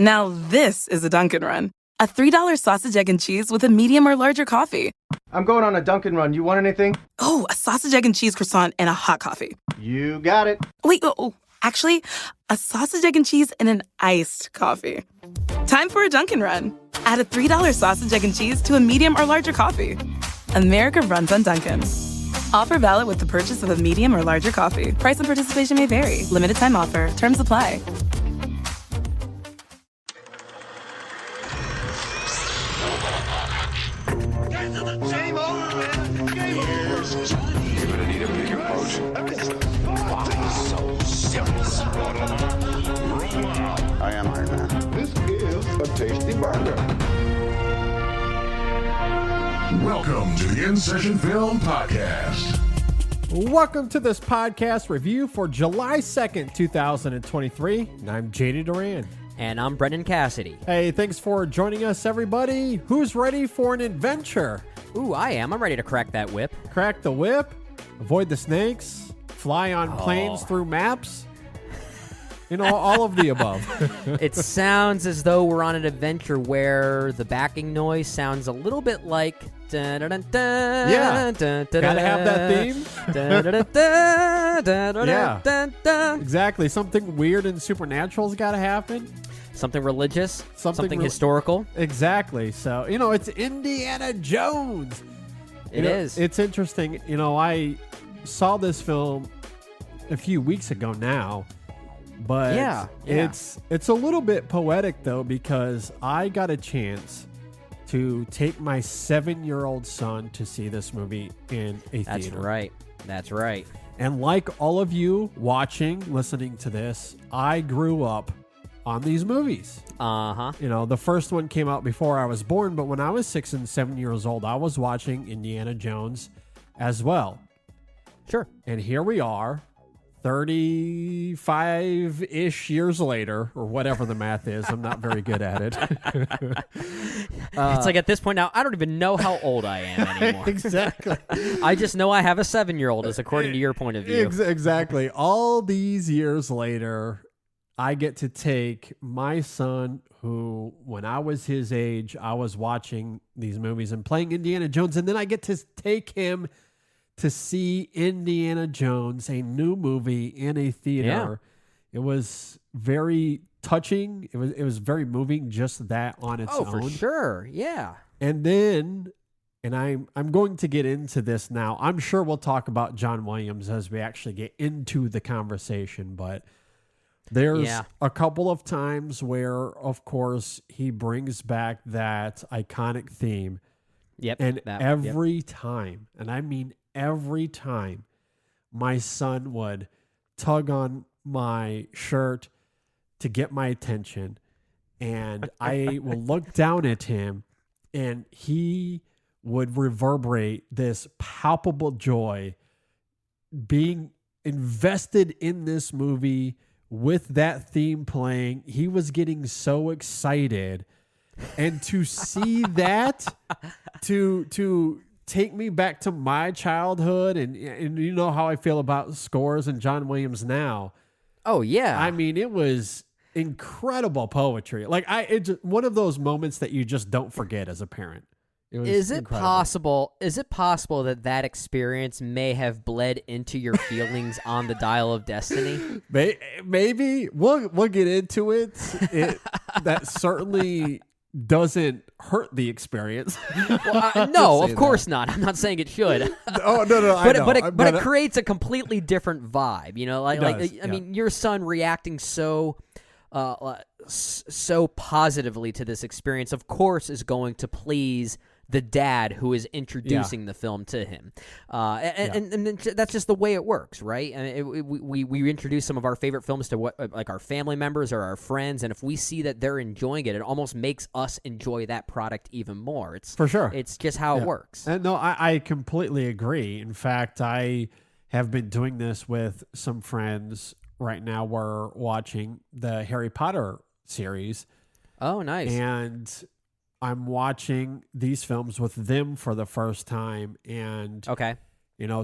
Now this is a Dunkin' Run. A $3 sausage, egg, and cheese with a medium or larger coffee. I'm going on a Dunkin' Run. You want anything? Oh, a sausage, egg, and cheese croissant and a hot coffee. You got it. Wait, actually, a sausage, egg, and cheese and an iced coffee. Time for a Dunkin' Run. Add a $3 sausage, egg, and cheese to a medium or larger coffee. America runs on Dunkin'. Offer valid with the purchase of a medium or larger coffee. Price and participation may vary. Limited time offer. Terms apply. Game over, man. Game over. Johnny. You're gonna need a bigger boat. Why so serious? I am Iron Man. This is a tasty burger. Welcome to the InSession Film Podcast. Welcome to this podcast review for July 2nd, 2023. And I'm JD Duran. And I'm Brendan Cassidy. Hey, thanks for joining us, everybody. Who's ready for an adventure? Ooh, I am. I'm ready to crack that whip. Crack the whip, avoid the snakes, fly on planes through maps. You know, all of the above. It sounds as though we're on an adventure where the backing noise sounds a little bit like... Yeah, gotta have that theme. Yeah, exactly. Something weird and supernatural's gotta happen. Something religious, something historical. Exactly. So, you know, it's Indiana Jones. It is. It's interesting. You know, I saw this film a few weeks ago now, but it's a little bit poetic, though, because I got a chance to take my 7-year-old son to see this movie in a theater. That's right. And like all of you watching, listening to this, I grew up on these movies. Uh-huh. You know, the first one came out before I was born, but when I was 6 and 7 years old, I was watching Indiana Jones as well. Sure. And here we are, 35-ish years later, or whatever the math is. I'm not very good at it. It's like at this point now, I don't even know how old I am anymore. Exactly. I just know I have a 7-year-old, as according to your point of view. Exactly. All these years later, I get to take my son, who, when I was his age, I was watching these movies and playing Indiana Jones, and then I get to take him to see Indiana Jones, a new movie in a theater. Yeah. It was very touching. It was very moving, just that on its own. Oh, for sure. Yeah. And then, and I'm going to get into this now. I'm sure we'll talk about John Williams as we actually get into the conversation, but there's a couple of times where, of course, he brings back that iconic theme. Yep. And every time, and I mean every time, my son would tug on my shirt to get my attention, and I will look down at him, and he would reverberate this palpable joy being invested in this movie with that theme playing. He was getting so excited, and to see that, to take me back to my childhood, and you know how I feel about scores and John Williams now. Oh yeah. I mean, it was incredible poetry. Like it's one of those moments that you just don't forget as a parent. Is it possible that experience may have bled into your feelings on the Dial of Destiny? Maybe we'll get into it. That certainly doesn't hurt the experience. Well, no, of course not. I'm not saying it should. Oh no, but it creates a completely different vibe. You know, I mean, your son reacting so positively to this experience, of course, is going to please the dad who is introducing the film to him. And that's just the way it works, right? I mean, we introduce some of our favorite films to like our family members or our friends, and if we see that they're enjoying it, it almost makes us enjoy that product even more. It's for sure. It's just how it works. And no, I completely agree. In fact, I have been doing this with some friends right now. We're watching the Harry Potter series. Oh, nice. And I'm watching these films with them for the first time, and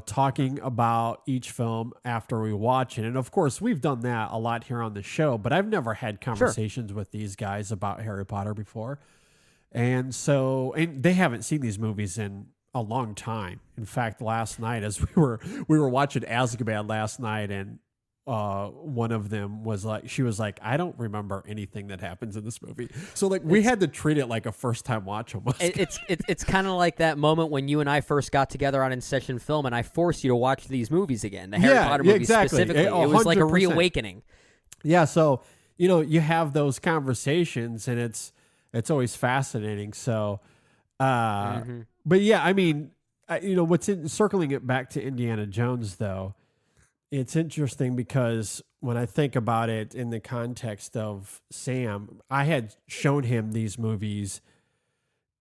talking about each film after we watch it. And of course, we've done that a lot here on the show, but I've never had conversations with these guys about Harry Potter before. And they haven't seen these movies in a long time. In fact, last night, as we were watching Azkaban last night, and one of them was like, she was like, I don't remember anything that happens in this movie. So like we had to treat it like a first time watch almost. It's kind of like that moment when you and I first got together on InSession Film, and I forced you to watch these movies again, the Harry Potter movies specifically. It was like a reawakening. Yeah, so you have those conversations, and it's always fascinating. So, but yeah, I mean, circling it back to Indiana Jones though. It's interesting because when I think about it in the context of Sam, I had shown him these movies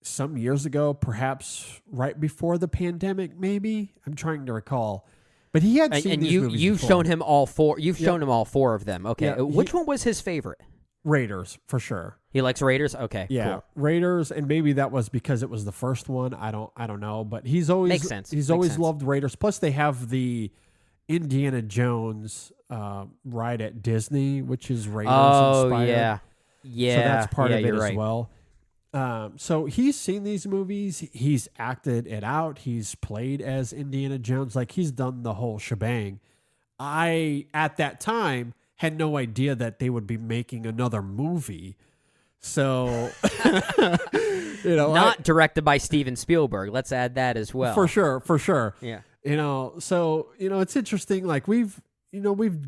some years ago, perhaps right before the pandemic, maybe. I'm trying to recall. But he had seen these movies you've before. shown him all four. You've shown him all four of them. Okay. Yeah, Which one was his favorite? Raiders, for sure. He likes Raiders? Okay. Yeah. Cool. Raiders, and maybe that was because it was the first one. I don't know. But he's always Makes sense. He's Makes always sense. loved Raiders. Plus they have the Indiana Jones ride at Disney, which is Raiders inspired. Yeah. So that's part of it as right. well. So he's seen these movies. He's acted it out. He's played as Indiana Jones. Like he's done the whole shebang. I, at that time, had no idea that they would be making another movie. So, Not directed by Steven Spielberg. Let's add that as well. For sure. Yeah. So, it's interesting. Like we've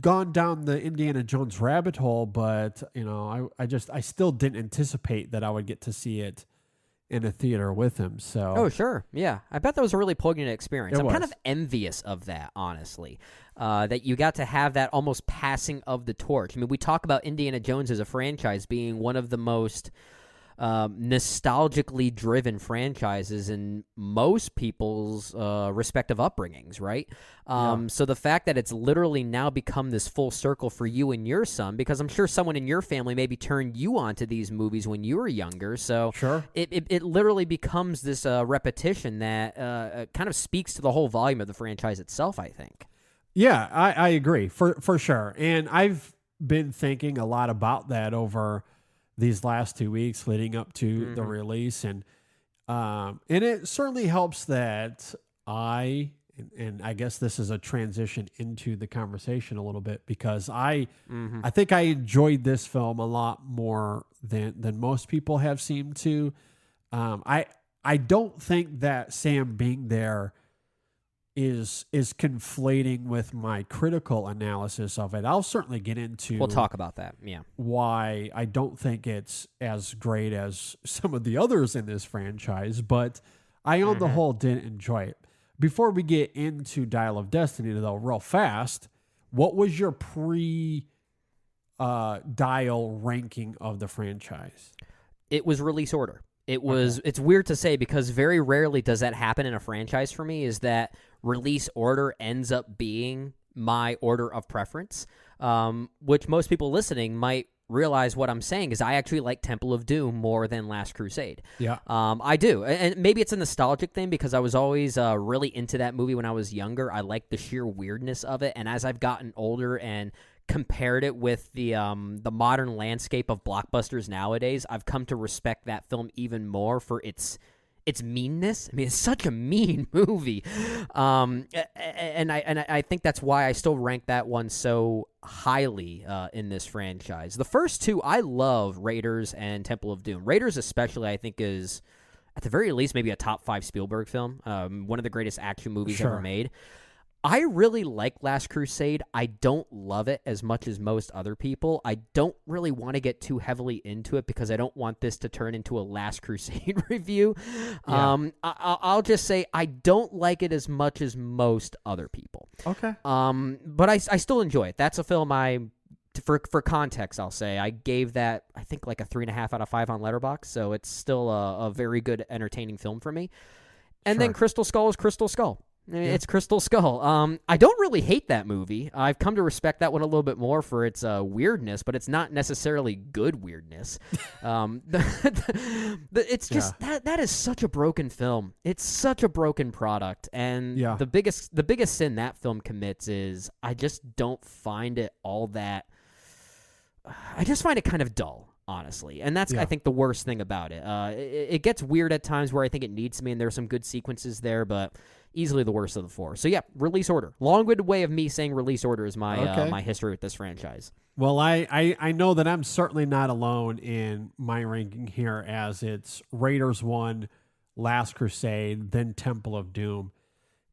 gone down the Indiana Jones rabbit hole, but, I still didn't anticipate that I would get to see it in a theater with him. So, Oh, sure. Yeah. I bet that was a really poignant experience. I'm kind was. of envious of that, honestly, that you got to have that almost passing of the torch. I mean, we talk about Indiana Jones as a franchise being one of the most nostalgically driven franchises in most people's respective upbringings, right? So the fact that it's literally now become this full circle for you and your son, because I'm sure someone in your family maybe turned you on to these movies when you were younger. So Sure. it literally becomes this repetition that kind of speaks to the whole volume of the franchise itself, I think. Yeah, I agree for sure. And I've been thinking a lot about that over these last 2 weeks leading up to the release. And it certainly helps that and I guess this is a transition into the conversation a little bit, because I think I enjoyed this film a lot more than most people have seemed to. I don't think that Sam being there is conflating with my critical analysis of it. I'll certainly get into. We'll talk about that. Yeah. Why I don't think it's as great as some of the others in this franchise, but I on the whole didn't enjoy it. Before we get into Dial of Destiny, though, real fast, what was your pre-Dial ranking of the franchise? It was release order. It was. It's weird to say because very rarely does that happen in a franchise for me, is that release order ends up being my order of preference, which most people listening might realize what I'm saying is I actually like Temple of Doom more than Last Crusade. Yeah. I do. And maybe it's a nostalgic thing because I was always really into that movie when I was younger. I like the sheer weirdness of it. And as I've gotten older and compared it with the modern landscape of blockbusters nowadays, I've come to respect that film even more for its meanness. I mean, it's such a mean movie, and I think that's why I still rank that one so highly in this franchise. The first two, I love Raiders and Temple of Doom. Raiders especially, I think, is at the very least maybe a top 5 Spielberg film, one of the greatest action movies ever made. I really like Last Crusade. I don't love it as much as most other people. I don't really want to get too heavily into it because I don't want this to turn into a Last Crusade review. Yeah. I'll just say I don't like it as much as most other people. Okay. But I still enjoy it. That's a film for context, I'll say I gave that, I think, like a 3.5 out of 5 on Letterboxd. So it's still a very good, entertaining film for me. And then Crystal Skull is Crystal Skull. It's Crystal Skull. I don't really hate that movie. I've come to respect that one a little bit more for its weirdness, but it's not necessarily good weirdness. It's just that is such a broken film. It's such a broken product, and the biggest sin that film commits is I just don't find it all that. I just find it kind of dull, honestly, and that's I think the worst thing about it. It gets weird at times where I think it needs to be, and there's some good sequences there, but easily the worst of the four. So yeah, release order. Long-winded way of me saying release order is my my history with this franchise. Well, I know that I'm certainly not alone in my ranking here, as it's Raiders 1, Last Crusade, then Temple of Doom,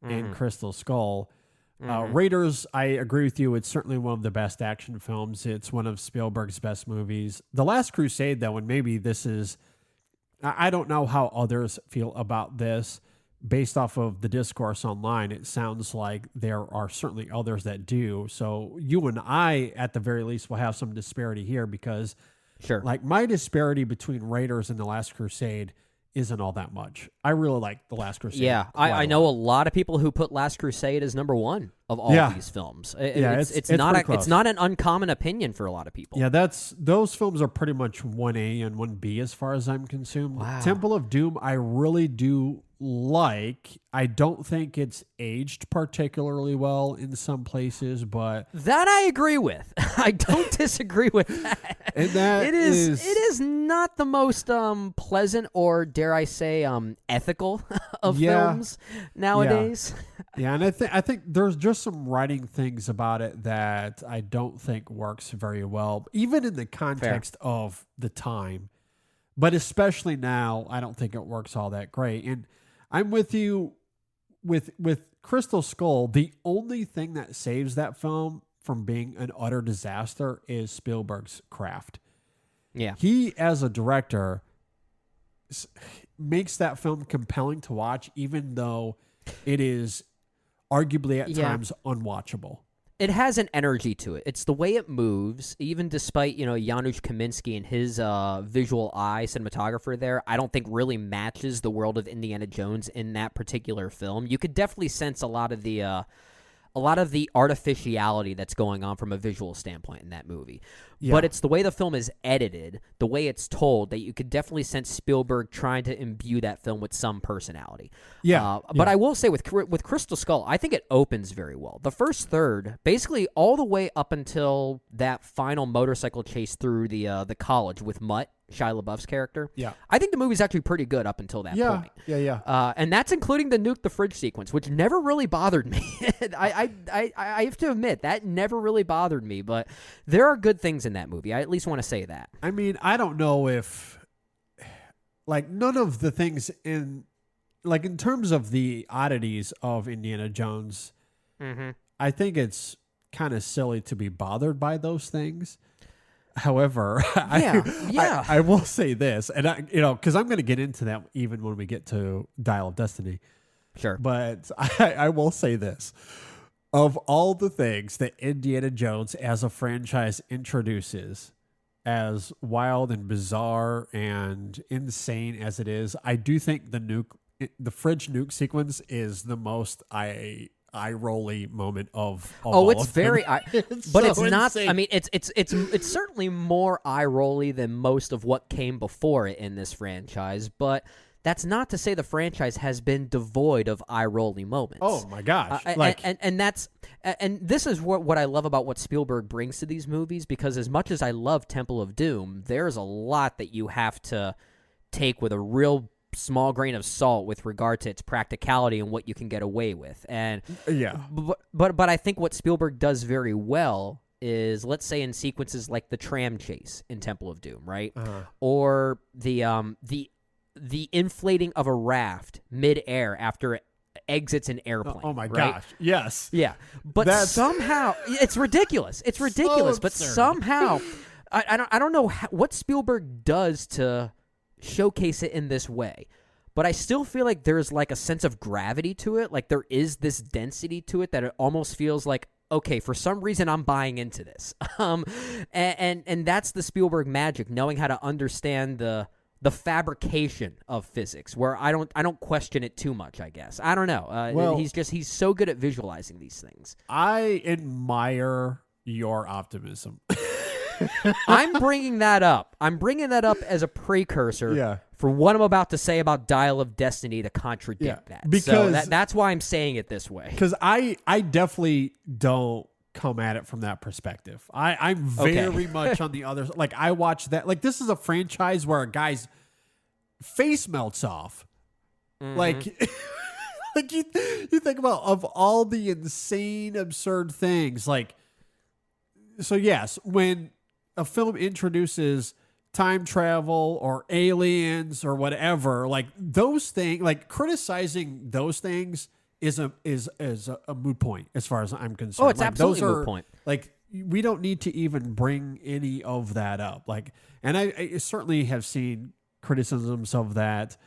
and Crystal Skull. Raiders, I agree with you. It's certainly one of the best action films. It's one of Spielberg's best movies. The Last Crusade, though, and maybe this is, I don't know how others feel about this. Based off of the discourse online, it sounds like there are certainly others that do. So you and I, at the very least, will have some disparity here because, like, my disparity between Raiders and The Last Crusade isn't all that much. I really like The Last Crusade. Yeah, I know a lot of people who put Last Crusade as number one of all of these films. It's not an uncommon opinion for a lot of people. Yeah, those films are pretty much 1A and 1B as far as I'm consumed. Wow. Temple of Doom, I really do like. I don't think it's aged particularly well in some places, but that I agree with. I don't disagree with that. And that it is not the most pleasant or, dare I say, ethical of films nowadays. Yeah, and I think there's just some writing things about it that I don't think works very well, even in the context of the time. But especially now, I don't think it works all that great. And I'm with you with Crystal Skull. The only thing that saves that film from being an utter disaster is Spielberg's craft. Yeah. He, as a director, makes that film compelling to watch, even though it is arguably at times unwatchable. It has an energy to it. It's the way it moves, even despite, Janusz Kaminski and his visual eye cinematographer there, I don't think really matches the world of Indiana Jones in that particular film. You could definitely sense a lot of the artificiality that's going on from a visual standpoint in that movie. Yeah. But it's the way the film is edited, the way it's told, that you could definitely sense Spielberg trying to imbue that film with some personality. But I will say with Crystal Skull, I think it opens very well. The first third, basically all the way up until that final motorcycle chase through the college with Mutt, Shia LaBeouf's character. Yeah, I think the movie's actually pretty good up until that point. And that's including the nuke the fridge sequence, which never really bothered me. I have to admit that never really bothered me, but there are good things in that movie. I at least want to say that. I mean, I don't know if, like, none of the things in terms of the oddities of Indiana Jones, I think it's kind of silly to be bothered by those things. However, I will say this, and because I'm going to get into that even when we get to Dial of Destiny. Sure. But I will say this. Of all the things that Indiana Jones as a franchise introduces, as wild and bizarre and insane as it is, I do think the fridge nuke sequence is the most eye-rolly moment of all it's of very them. but so it's not insane. I mean it's certainly more eye-rolly than most of what came before it in this franchise, but that's not to say the franchise has been devoid of eye-rolly moments. Oh my gosh. And this is what I love about what Spielberg brings to these movies, because as much as I love Temple of Doom, there's a lot that you have to take with a real small grain of salt with regard to its practicality and what you can get away with. And but I think what Spielberg does very well is, let's say in sequences like the tram chase in Temple of Doom, right? Or the inflating of a raft mid-air after it exits an airplane. Oh my right? gosh. Yes. Yeah. But somehow it's ridiculous. It's ridiculous, but somehow I don't know what Spielberg does to showcase it in this way, but I still feel like there's like a sense of gravity to it. Like there is this density to it that it almost feels like, okay, for some reason I'm buying into this. And that's the Spielberg magic, knowing how to understand the the fabrication of physics, where I don't question it too much. I guess I don't know. He's so good at visualizing these things. I admire your optimism. I'm bringing that up. I'm bringing that up as a precursor for what I'm about to say about Dial of Destiny to contradict that. Because so that's why I'm saying it this way. Because I definitely don't come at it from that perspective. I'm very much on the other. Like, I watch that. Like, this is a franchise where a guy's face melts off. Mm-hmm. Like, like you think about, of all the insane, absurd things. Like, so yes, when a film introduces time travel or aliens or whatever, like those things, like criticizing those things is a moot point as far as I'm concerned. Oh, it's like, absolutely those a moot point. Like, we don't need to even bring any of that up. Like, and I certainly have seen criticisms of that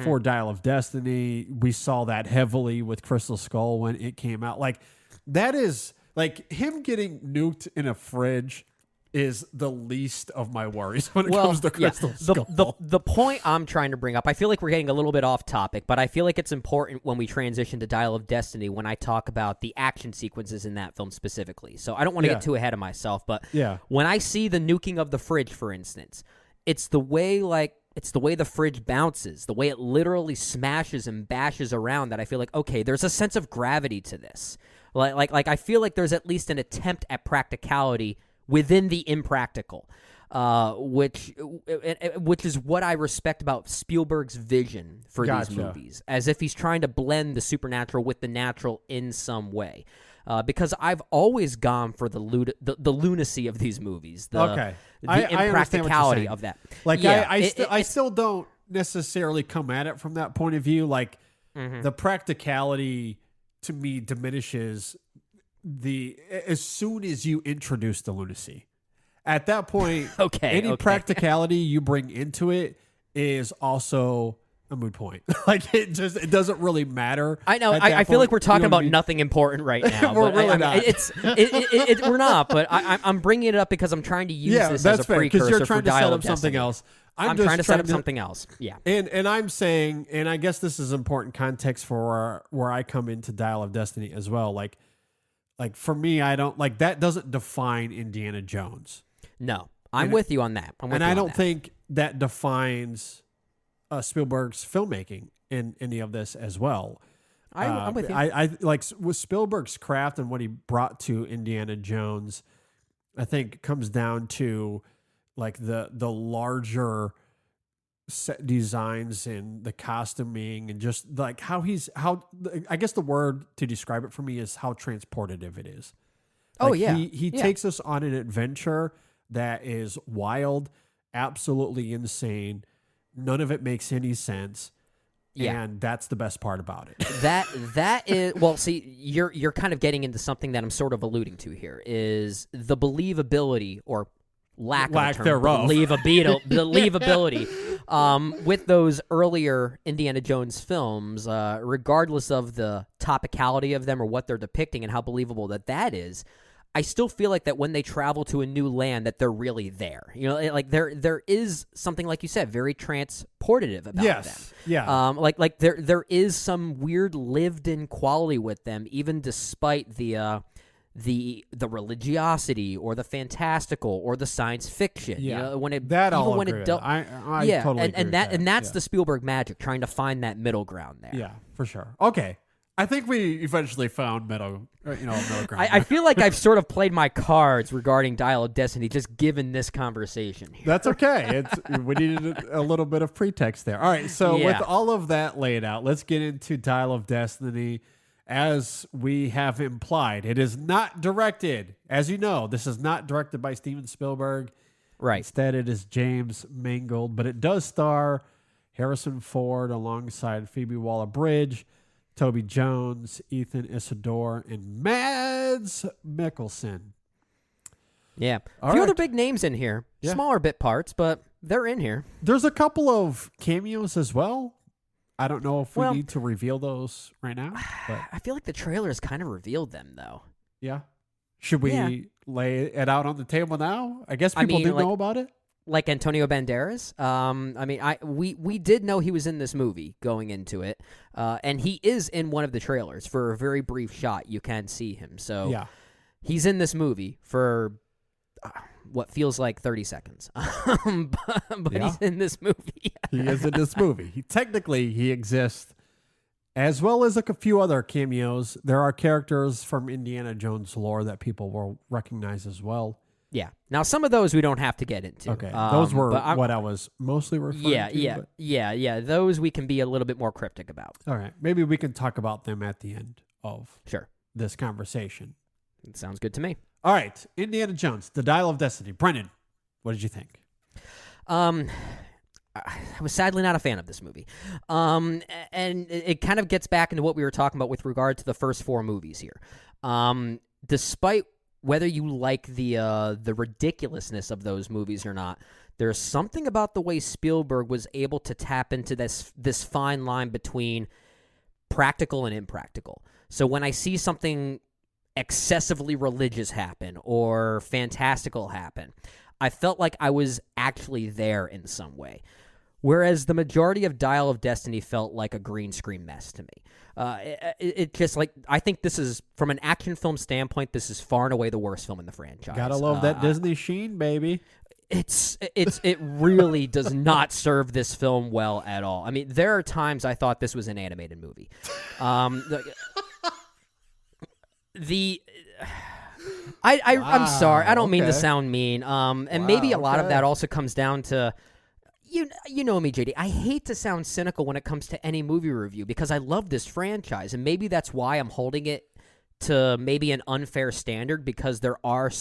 for Dial of Destiny. We saw that heavily with Crystal Skull when it came out. Like, that is like him getting nuked in a fridge is the least of my worries when it comes to Crystal Skull. The point I'm trying to bring up, I feel like we're getting a little bit off topic, but I feel like it's important when we transition to Dial of Destiny when I talk about the action sequences in that film specifically. So I don't want to get too ahead of myself, but when I see the nuking of the fridge, for instance, it's the way the fridge bounces, the way it literally smashes and bashes around that I feel like, okay, there's a sense of gravity to this. Like I feel like there's at least an attempt at practicality within the impractical, which is what I respect about Spielberg's vision for these movies, as if he's trying to blend the supernatural with the natural in some way. Because I've always gone for the lunacy of these movies, the impracticality of that. Like, I still don't necessarily come at it from that point of view. Like, the practicality to me diminishes as soon as you introduce the lunacy. At that point, any practicality you bring into it is also a moot point. Like, it doesn't really matter. I know. I feel like we're talking about nothing important right now. We're really not. We're not. But I'm bringing it up because I'm trying to use this as a precursor you're trying for to set Dial up of something Destiny. else. I'm trying to set up something else. Yeah. And I'm saying, and I guess this is important context for where I come into Dial of Destiny as well. Like for me, I don't like that doesn't define Indiana Jones. No, I'm with you on that. I don't think that defines Spielberg's filmmaking in any of this as well. I'm with you. I like with Spielberg's craft and what he brought to Indiana Jones. I think comes down to like the larger set designs and the costuming and just like how I guess the word to describe it for me is how transportative it is. Like, he takes us on an adventure that is wild, absolutely insane. None of it makes any sense. Yeah. And that's the best part about it. That is, well, see, you're kind of getting into something that I'm sort of alluding to here, is the believability or lack of a term, thereof. believability with those earlier Indiana Jones films, regardless of the topicality of them or what they're depicting and how believable that is. I still feel like that when they travel to a new land, that they're really there. You know, like there is something, like you said, very transportative about them. Yeah. Like there is some weird lived-in quality with them, even despite the religiosity or the fantastical or the science fiction. Yeah. You know, when it that even all when agree it dealt, I yeah, totally and agree with and that's yeah. the Spielberg magic, trying to find that middle ground there. Yeah, for sure. Okay. I think we eventually found middle ground. I feel like I've sort of played my cards regarding Dial of Destiny, just given this conversation here. That's okay. We needed a little bit of pretext there. All right, so with all of that laid out, let's get into Dial of Destiny. As we have implied, it is not directed. As you know, this is not directed by Steven Spielberg. Right. Instead, it is James Mangold, but it does star Harrison Ford alongside Phoebe Waller-Bridge, Toby Jones, Ethan Isidore, and Mads Mikkelsen. Yeah. A few other big names in here. Yeah. Smaller bit parts, but they're in here. There's a couple of cameos as well. I don't know if we need to reveal those right now. But I feel like the trailer has kind of revealed them, though. yeah. Should we lay it out on the table now? I guess people do know about it. like Antonio Banderas. I mean, we did know he was in this movie going into it, and he is in one of the trailers for a very brief shot. You can see him, so Yeah. he's in this movie for what feels like 30 seconds, but Yeah. he's in this movie. He is in this movie. He exists, as well as like a few other cameos. There are characters from Indiana Jones lore that people will recognize as well. Yeah. Now, some of those we don't have to get into. Okay, those were but what I was mostly referring to. But, yeah. Those we can be a little bit more cryptic about. all right, maybe we can talk about them at the end of Sure. this conversation. It sounds good to me. All right, Indiana Jones, The Dial of Destiny. Brennan, what did you think? I was sadly not a fan of this movie. And it kind of gets back into what we were talking about with regard to the first 4 movies here. Despite whether you like the ridiculousness of those movies or not, there's something about the way Spielberg was able to tap into this fine line between practical and impractical. So when I see something excessively religious happen or fantastical happen, I felt like I was actually there in some way. Whereas the majority of Dial of Destiny felt like a green screen mess to me. It just like, I think this is, from an action film standpoint, this is far and away the worst film in the franchise. Gotta love that Disney sheen, baby. It really does not serve this film well at all. I mean, there are times I thought this was an animated movie. I'm sorry. I don't mean to sound mean. And maybe a lot of that also comes down to, you know me, JD. I hate to sound cynical when it comes to any movie review because I love this franchise, and maybe that's why I'm holding it to maybe an unfair standard because there are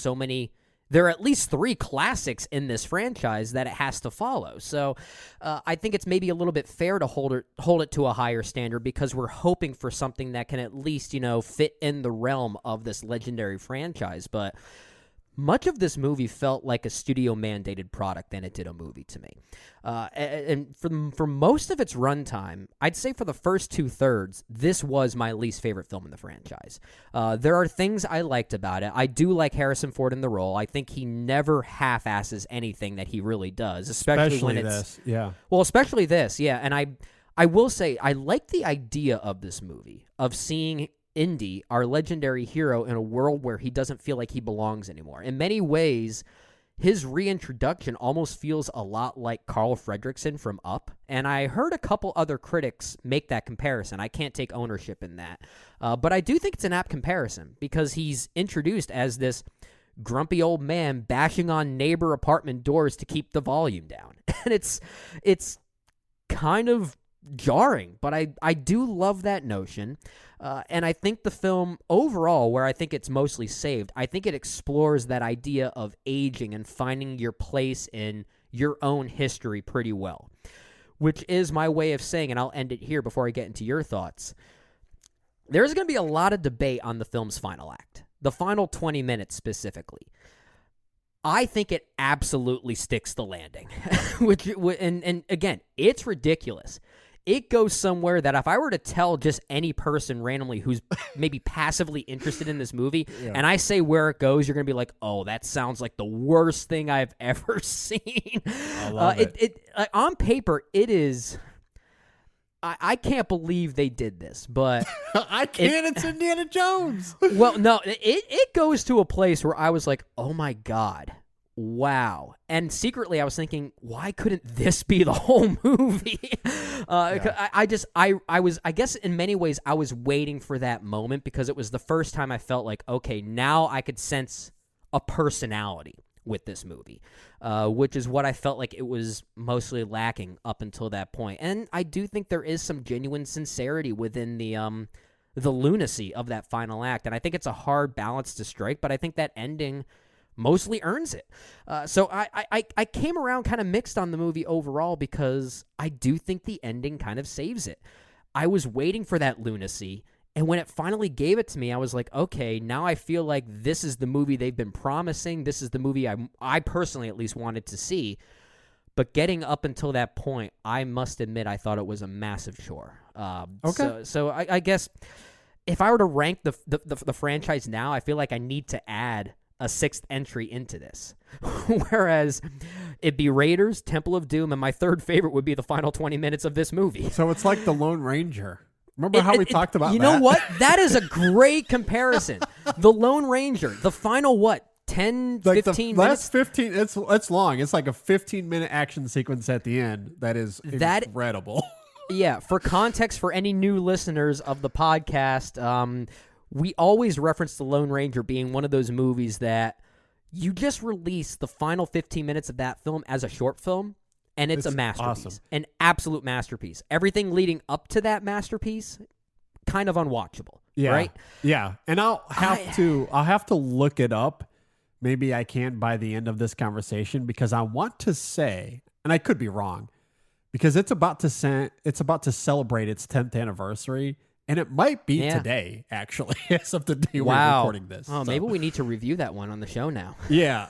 at least 3 classics in this franchise that it has to follow. So I think it's maybe a little bit fair to hold it to a higher standard because we're hoping for something that can at least, fit in the realm of this legendary franchise. But much of this movie felt like a studio-mandated product than it did a movie to me. And for most of its runtime, I'd say for the first 2/3, this was my least favorite film in the franchise. There are things I liked about it. I do like Harrison Ford in the role. I think he never half-asses anything that he really does, especially when it's... this, yeah. Well, especially this, yeah. And I will say, I like the idea of this movie, of seeing Indy, our legendary hero, in a world where he doesn't feel like he belongs anymore. In many ways, his reintroduction almost feels a lot like Carl Fredricksen from Up, and I heard a couple other critics make that comparison. I can't take ownership in that, but I do think it's an apt comparison because he's introduced as this grumpy old man bashing on neighbor apartment doors to keep the volume down, and it's kind of jarring, but I do love that notion. And I think the film overall, where I think it's mostly saved, I think it explores that idea of aging and finding your place in your own history pretty well, which is my way of saying, and I'll end it here before I get into your thoughts. There's going to be a lot of debate on the film's final act, the final 20 minutes specifically. I think it absolutely sticks the landing, and again, it's ridiculous. It goes somewhere that if I were to tell just any person randomly who's maybe passively interested in this movie, and I say where it goes, you're going to be like, oh, that sounds like the worst thing I've ever seen. I love it. On paper, it is... I can't believe they did this, but... I can't, it's Indiana Jones. Well, no, it goes to a place where I was like, oh my God. Wow. And secretly I was thinking, why couldn't this be the whole movie? I guess in many ways I was waiting for that moment because it was the first time I felt like, okay, now I could sense a personality with this movie, which is what I felt like it was mostly lacking up until that point. And I do think there is some genuine sincerity within the lunacy of that final act. And I think it's a hard balance to strike, but I think that ending mostly earns it. So I came around kind of mixed on the movie overall because I do think the ending kind of saves it. I was waiting for that lunacy, and when it finally gave it to me, I was like, okay, now I feel like this is the movie they've been promising. This is the movie I personally at least wanted to see. But getting up until that point, I must admit I thought it was a massive chore. Okay. So I guess if I were to rank the franchise now, I feel like I need to add a sixth entry into this. Whereas it'd be Raiders, Temple of Doom, and my third favorite would be the final 20 minutes of this movie. So it's like the Lone Ranger. Remember how we talked about that? You know what? That is a great comparison. The Lone Ranger, the final, 10, like 15 the minutes? last 15, it's long. It's like a 15-minute action sequence at the end. That is incredible. Yeah, for context, for any new listeners of the podcast, we always reference The Lone Ranger being one of those movies that you just release the final 15 minutes of that film as a short film, and it's a masterpiece. Awesome. An absolute masterpiece. Everything leading up to that masterpiece, kind of unwatchable. Yeah. Right? Yeah. And I'll have to look it up. Maybe I can by the end of this conversation, because I want to say, and I could be wrong, because it's about to celebrate its 10th anniversary, and it might be today, actually, as of the day we're recording this. Oh, maybe we need to review that one on the show now. Yeah.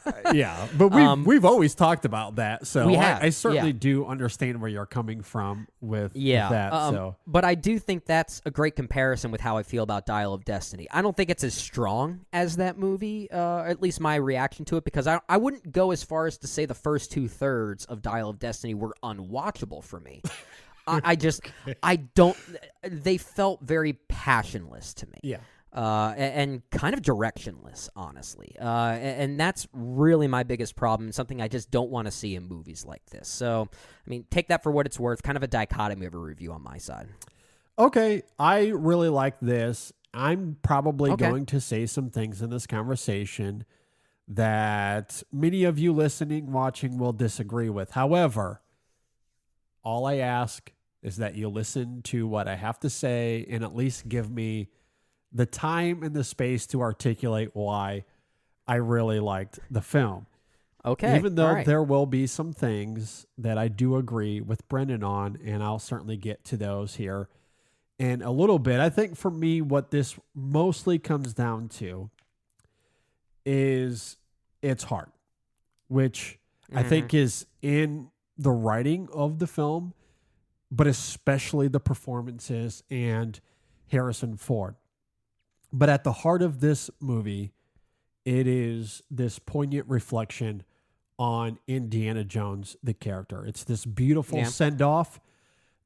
But we've always talked about that, so we have, I certainly do understand where you're coming from with that. But I do think that's a great comparison with how I feel about Dial of Destiny. I don't think it's as strong as that movie, at least my reaction to it, because I wouldn't go as far as to say the first 2/3 of Dial of Destiny were unwatchable for me. They felt very passionless to me. Yeah. And kind of directionless, honestly. And that's really my biggest problem, something I just don't want to see in movies like this. So, I mean, take that for what it's worth, kind of a dichotomy of a review on my side. Okay, I really like this. I'm probably going to say some things in this conversation that many of you listening, watching will disagree with. However, all I ask is that you listen to what I have to say and at least give me the time and the space to articulate why I really liked the film. Okay. Even though there will be some things that I do agree with Brendan on, and I'll certainly get to those here in a little bit. I think for me, what this mostly comes down to is its heart, which I think is in the writing of the film, but especially the performances and Harrison Ford. But at the heart of this movie, it is this poignant reflection on Indiana Jones, the character. It's this beautiful send-off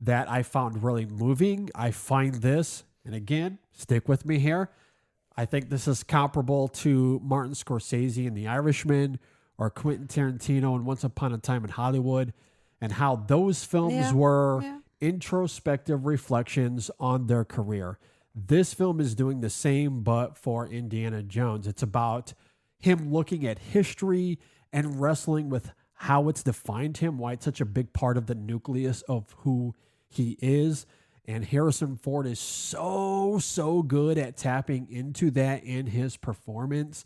that I found really moving. I find this, and again, stick with me here, I think this is comparable to Martin Scorsese in The Irishman or Quentin Tarantino in Once Upon a Time in Hollywood, and how those films were introspective reflections on their career. This film is doing the same, but for Indiana Jones. It's about him looking at history and wrestling with how it's defined him, why it's such a big part of the nucleus of who he is. And Harrison Ford is so good at tapping into that in his performance.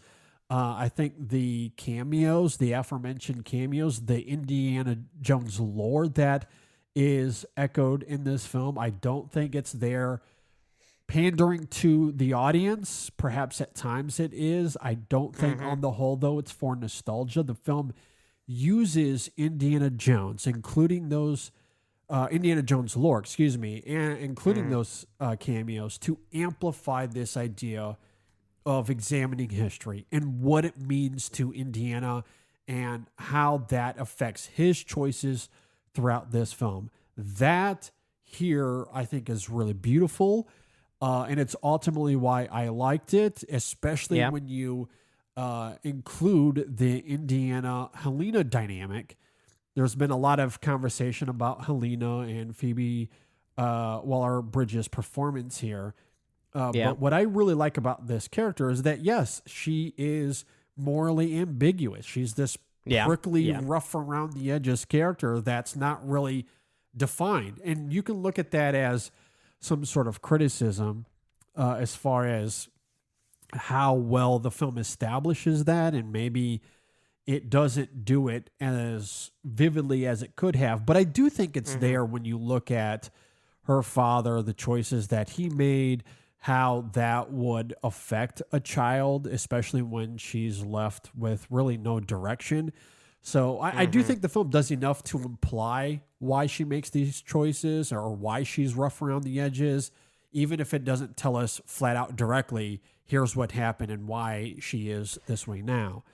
I think the cameos, the aforementioned cameos, the Indiana Jones lore that is echoed in this film, I don't think it's there pandering to the audience. Perhaps at times it is. I don't think on the whole, though, it's for nostalgia. The film uses Indiana Jones, including those Indiana Jones lore, and including those cameos to amplify this idea of examining history and what it means to Indiana and how that affects his choices throughout this film. That here, I think, is really beautiful. And it's ultimately why I liked it, especially when you include the Indiana-Helena dynamic. There's been a lot of conversation about Helena and Phoebe Waller-Bridges' performance here. But what I really like about this character is that, yes, she is morally ambiguous. She's this prickly, rough around the edges character that's not really defined. And you can look at that as some sort of criticism as far as how well the film establishes that, and maybe it doesn't do it as vividly as it could have. But I do think it's there when you look at her father, the choices that he made, how that would affect a child, especially when she's left with really no direction. So I do think the film does enough to imply why she makes these choices or why she's rough around the edges, even if it doesn't tell us flat out directly, here's what happened and why she is this way now.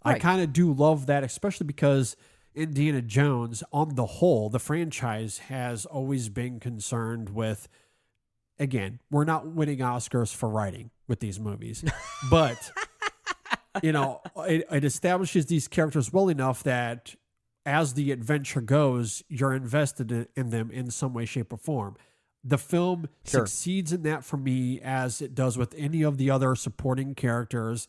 Right. I kind of do love that, especially because Indiana Jones, on the whole, the franchise has always been concerned with, again, we're not winning Oscars for writing with these movies, but, it establishes these characters well enough that as the adventure goes, you're invested in them in some way, shape, or form. The film succeeds in that for me, as it does with any of the other supporting characters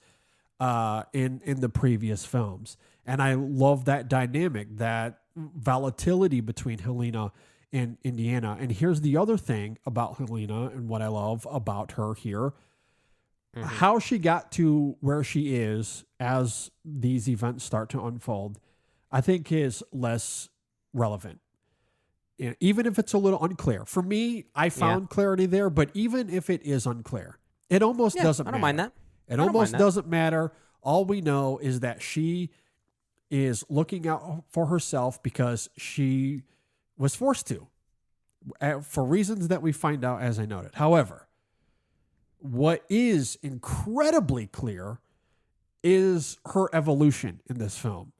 in the previous films. And I love that dynamic, that volatility between Helena and Indiana. And here's the other thing about Helena and what I love about her here. How she got to where she is as these events start to unfold, I think is less relevant. Even if it's a little unclear. For me, I found clarity there, but even if it is unclear, it almost doesn't matter. I don't mind that. It almost doesn't matter. All we know is that she is looking out for herself because she was forced to, for reasons that we find out as I noted. However, what is incredibly clear is her evolution in this film,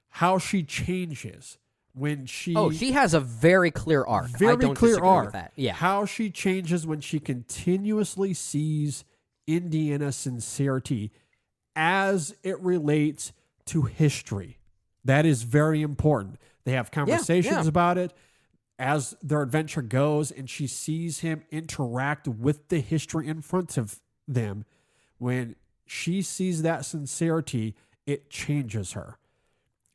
how she changes when she... Oh, she has a very clear arc. Very I don't clear disagree arc. with that. Yeah. How she changes when she continuously sees Indiana's sincerity as it relates to history. That is very important. They have conversations about it as their adventure goes, and she sees him interact with the history in front of them. When she sees that sincerity, it changes her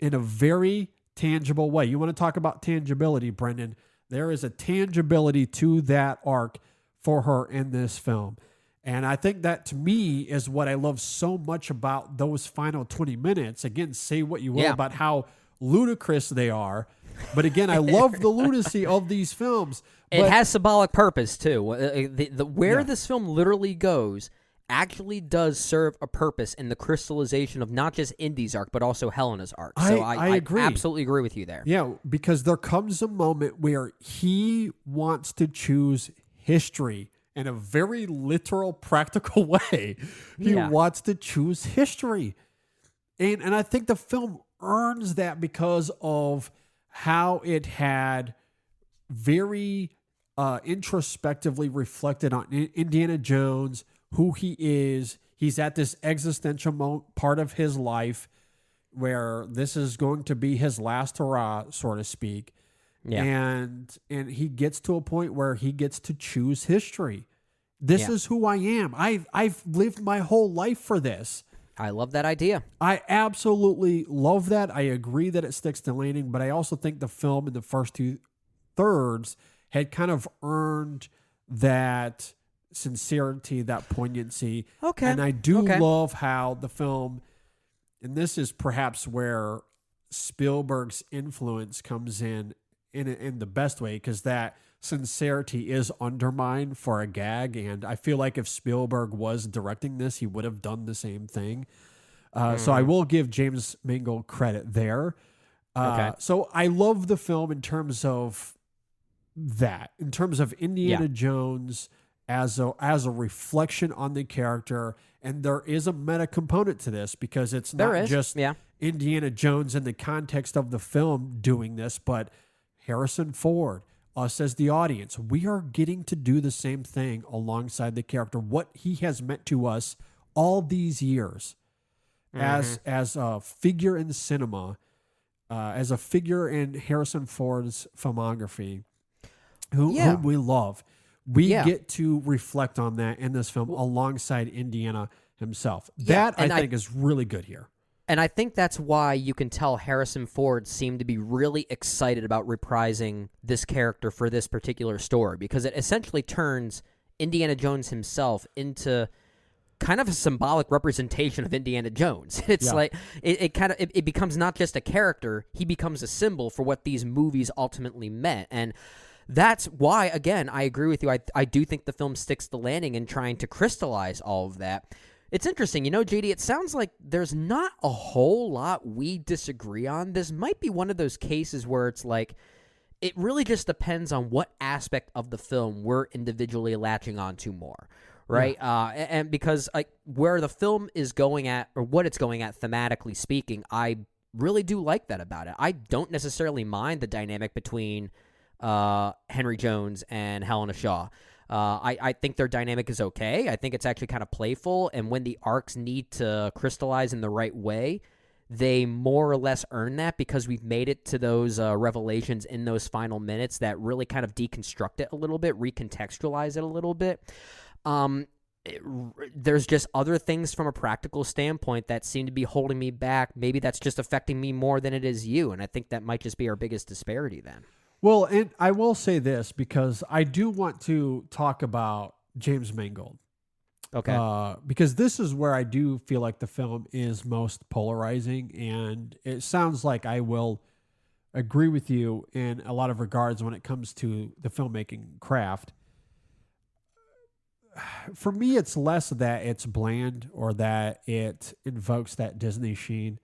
in a very tangible way. You want to talk about tangibility, Brendan? There is a tangibility to that arc for her in this film. And I think that, to me, is what I love so much about those final 20 minutes. Again, say what you will about how ludicrous they are. But again, I love the lunacy of these films. It has symbolic purpose, too. Where this film literally goes actually does serve a purpose in the crystallization of not just Indy's arc, but also Helena's arc. So I agree. Absolutely agree with you there. Yeah, because there comes a moment where he wants to choose history in a very literal, practical way. He wants to choose history. And I think the film earns that because of how it had very introspectively reflected on Indiana Jones, who he is. He's at this existential part of his life where this is going to be his last hurrah, so to speak. Yeah. And he gets to a point where he gets to choose history. This is who I am. I've lived my whole life for this. I love that idea. I absolutely love that. I agree that it sticks to landing, but I also think the film in the first 2/3 had kind of earned that sincerity, that poignancy. Okay. And I do love how the film, and this is perhaps where Spielberg's influence comes in the best way, because that sincerity is undermined for a gag. And I feel like if Spielberg was directing this, he would have done the same thing. So I will give James Mangold credit there. So I love the film in terms of that, in terms of Indiana Jones as a reflection on the character. And there is a meta component to this, because it's not just Indiana Jones in the context of the film doing this, but Harrison Ford, us as the audience, we are getting to do the same thing alongside the character, what he has meant to us all these years as a figure in cinema, as a figure in Harrison Ford's filmography, whom we love. We get to reflect on that in this film alongside Indiana himself. That I think is really good here. And I think that's why you can tell Harrison Ford seemed to be really excited about reprising this character for this particular story, because it essentially turns Indiana Jones himself into kind of a symbolic representation of Indiana Jones. It's like it becomes not just a character, he becomes a symbol for what these movies ultimately meant. And that's why, again, I agree with you. I do think the film sticks the landing in trying to crystallize all of that. It's interesting, JD, it sounds like there's not a whole lot we disagree on. This might be one of those cases where it's like, it really just depends on what aspect of the film we're individually latching onto more, right? And because like where the film is going at, or what it's going at thematically speaking, I really do like that about it. I don't necessarily mind the dynamic between Henry Jones and Helena Shaw. I think their dynamic is okay. I think it's actually kind of playful, and when the arcs need to crystallize in the right way, they more or less earn that because we've made it to those revelations in those final minutes that really kind of deconstruct it a little bit, recontextualize it a little bit. There's just other things from a practical standpoint that seem to be holding me back. Maybe that's just affecting me more than it is you, and I think that might just be our biggest disparity then. Well, and I will say this because I do want to talk about James Mangold. Okay. Because this is where I do feel like the film is most polarizing, and it sounds like I will agree with you in a lot of regards when it comes to the filmmaking craft. For me, it's less that it's bland or that it invokes that Disney sheen.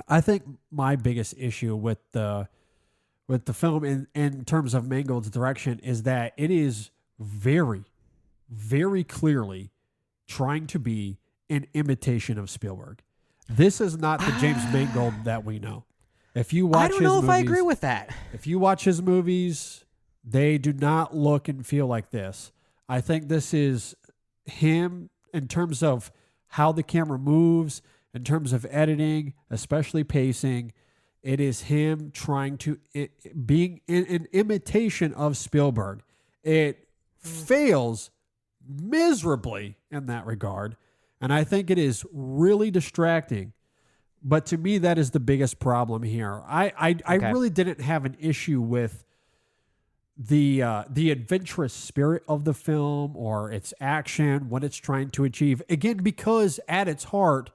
I think my biggest issue with the film in terms of Mangold's direction is that it is very, very clearly trying to be an imitation of Spielberg. This is not the James Mangold that we know. If you watch I don't know if I agree with that. If you watch his movies, they do not look and feel like this. I think this is him in terms of how the camera moves, in terms of editing, especially pacing. It is him trying to being an imitation of Spielberg. It fails miserably in that regard, and I think it is really distracting. But to me, that is the biggest problem here. I really didn't have an issue with the adventurous spirit of the film or its action, what it's trying to achieve. Again, because at its heart,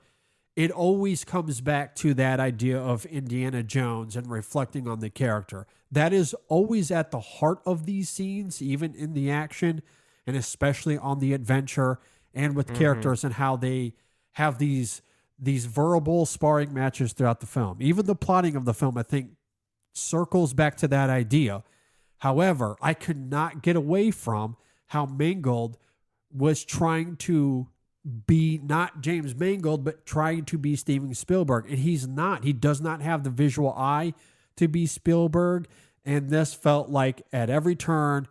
it always comes back to that idea of Indiana Jones and reflecting on the character. That is always at the heart of these scenes, even in the action, and especially on the adventure and with characters and how they have these verbal sparring matches throughout the film. Even the plotting of the film, I think, circles back to that idea. However, I could not get away from how Mangold was trying to be not James Mangold, but trying to be Steven Spielberg. And he's not. He does not have the visual eye to be Spielberg. And this felt like at every turn,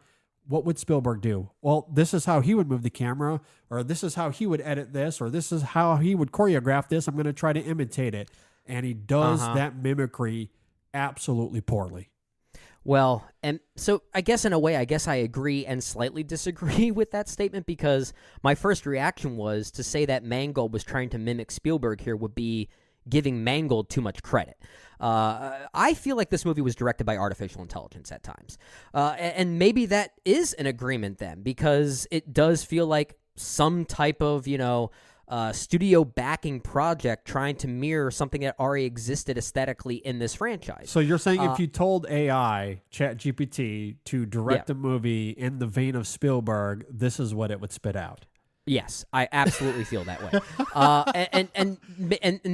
what would Spielberg do? Well, this is how he would move the camera, or this is how he would edit this, or this is how he would choreograph this. I'm going to try to imitate it. And he does that mimicry absolutely poorly. Well, and so I guess in a way, I agree and slightly disagree with that statement, because my first reaction was to say that Mangold was trying to mimic Spielberg here would be giving Mangold too much credit. I feel like this movie was directed by artificial intelligence at times. And maybe that is an agreement then, because it does feel like some type of, studio backing project trying to mirror something that already existed aesthetically in this franchise. So you're saying if you told AI, ChatGPT, to direct a movie in the vein of Spielberg, this is what it would spit out? Yes, I absolutely feel that way. And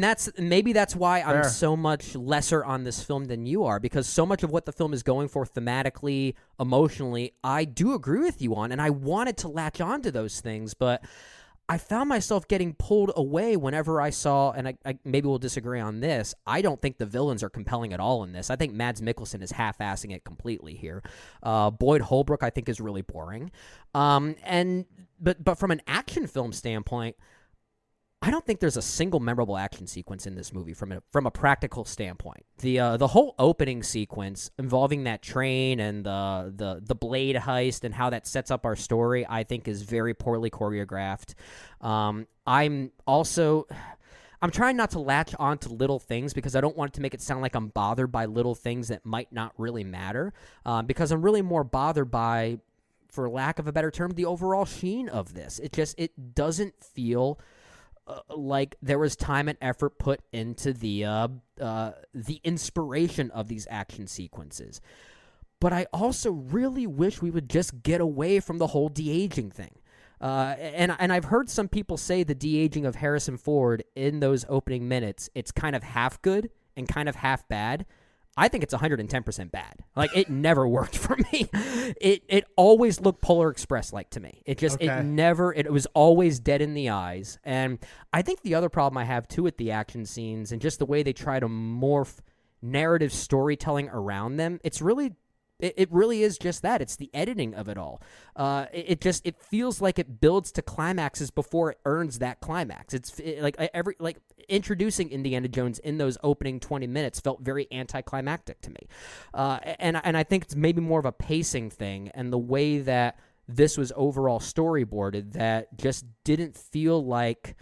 that's why I'm so much lesser on this film than you are, because so much of what the film is going for thematically, emotionally, I do agree with you on, and I wanted to latch on to those things, but I found myself getting pulled away whenever I saw, and I maybe we'll disagree on this, I don't think the villains are compelling at all in this. I think Mads Mikkelsen is half-assing it completely here. Boyd Holbrook, I think, is really boring. But from an action film standpoint, I don't think there's a single memorable action sequence in this movie from a practical standpoint. The whole opening sequence involving that train and the blade heist and how that sets up our story, I think, is very poorly choreographed. I'm trying not to latch on to little things because I don't want it to make it sound like I'm bothered by little things that might not really matter, because I'm really more bothered by, for lack of a better term, the overall sheen of this. It doesn't feel like there was time and effort put into the inspiration of these action sequences. But I also really wish we would just get away from the whole de-aging thing. And I've heard some people say the de-aging of Harrison Ford in those opening minutes, it's kind of half good and kind of half bad. I think it's 110% bad. Like, it never worked for me. It always looked Polar Express like to me. It just it was always dead in the eyes. And I think the other problem I have too with the action scenes and just the way they try to morph narrative storytelling around them, it really is just that. It's the editing of it all. It feels like it builds to climaxes before it earns that climax. Like introducing Indiana Jones in those opening 20 minutes felt very anticlimactic to me. And I think it's maybe more of a pacing thing, and the way that this was overall storyboarded that just didn't feel like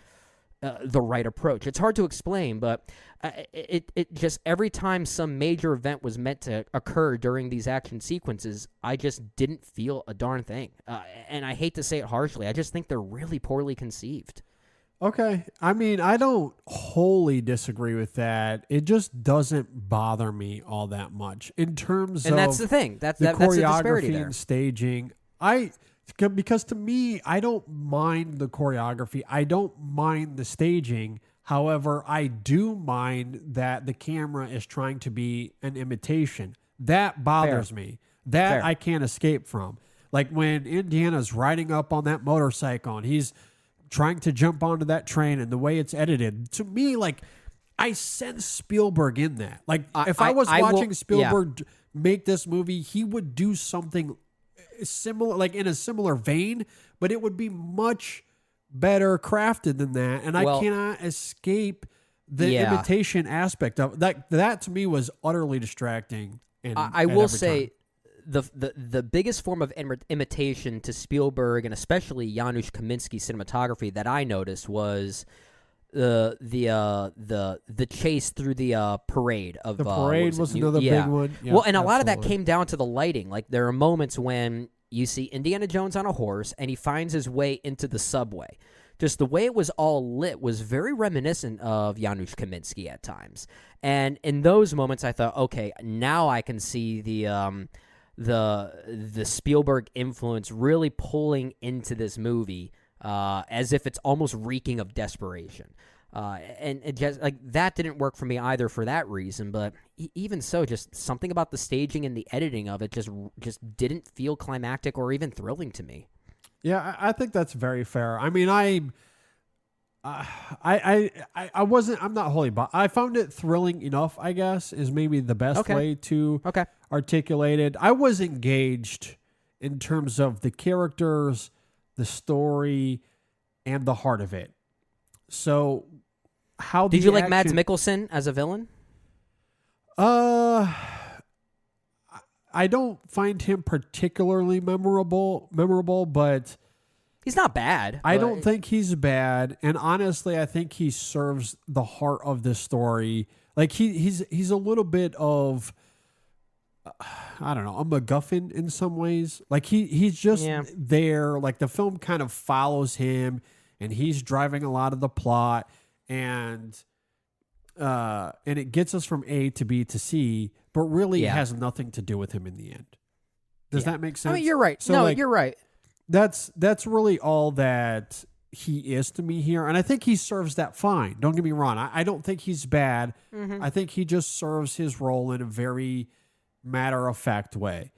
the right approach. It's hard to explain, but it just, every time some major event was meant to occur during these action sequences, I just didn't feel a darn thing. And I hate to say it harshly, I just think they're really poorly conceived. Okay. I mean, I don't wholly disagree with that. It just doesn't bother me all that much in terms of... And that's the thing. That's the disparity there. And staging. Because to me, I don't mind the choreography. I don't mind the staging. However, I do mind that the camera is trying to be an imitation. That bothers me. That I can't escape from. Like when Indiana's riding up on that motorcycle and he's trying to jump onto that train, and the way it's edited, to me, like, I sense Spielberg in that. Like, if I was watching Spielberg make this movie, he would do something similar, like in a similar vein, but it would be much better crafted than that. And I cannot escape the imitation aspect of that. That to me was utterly distracting. I will say the biggest form of imitation to Spielberg, and especially Janusz Kaminski's cinematography, that I noticed was the chase through the parade of the parade was another big one. Yeah, well, and a lot of that came down to the lighting. Like, there are moments when you see Indiana Jones on a horse and he finds his way into the subway. Just the way it was all lit was very reminiscent of Janusz Kaminski at times. And in those moments, I thought, okay, now I can see the Spielberg influence really pulling into this movie, as if it's almost reeking of desperation. And it just, like, that didn't work for me either for that reason. But even so, just something about the staging and the editing of it just didn't feel climactic or even thrilling to me. Yeah, I think that's very fair. I mean, I wasn't. I'm not wholly, but I found it thrilling enough, I guess, is maybe the best way to articulate it. I was engaged in terms of the characters, the story, and the heart of it. So, how did you like Mads Mikkelsen as a villain? I don't find him particularly memorable, but he's not bad. I don't think he's bad, and honestly, I think he serves the heart of this story. Like, he's a little bit of, I don't know, a MacGuffin in some ways. Like, he's just there. Like, the film kind of follows him, and he's driving a lot of the plot, and it gets us from A to B to C, but really has nothing to do with him in the end. Does that make sense? I mean, you're right. So, you're right. That's really all that he is to me here, and I think he serves that fine. Don't get me wrong. I don't think he's bad. Mm-hmm. I think he just serves his role in a very matter-of-fact way.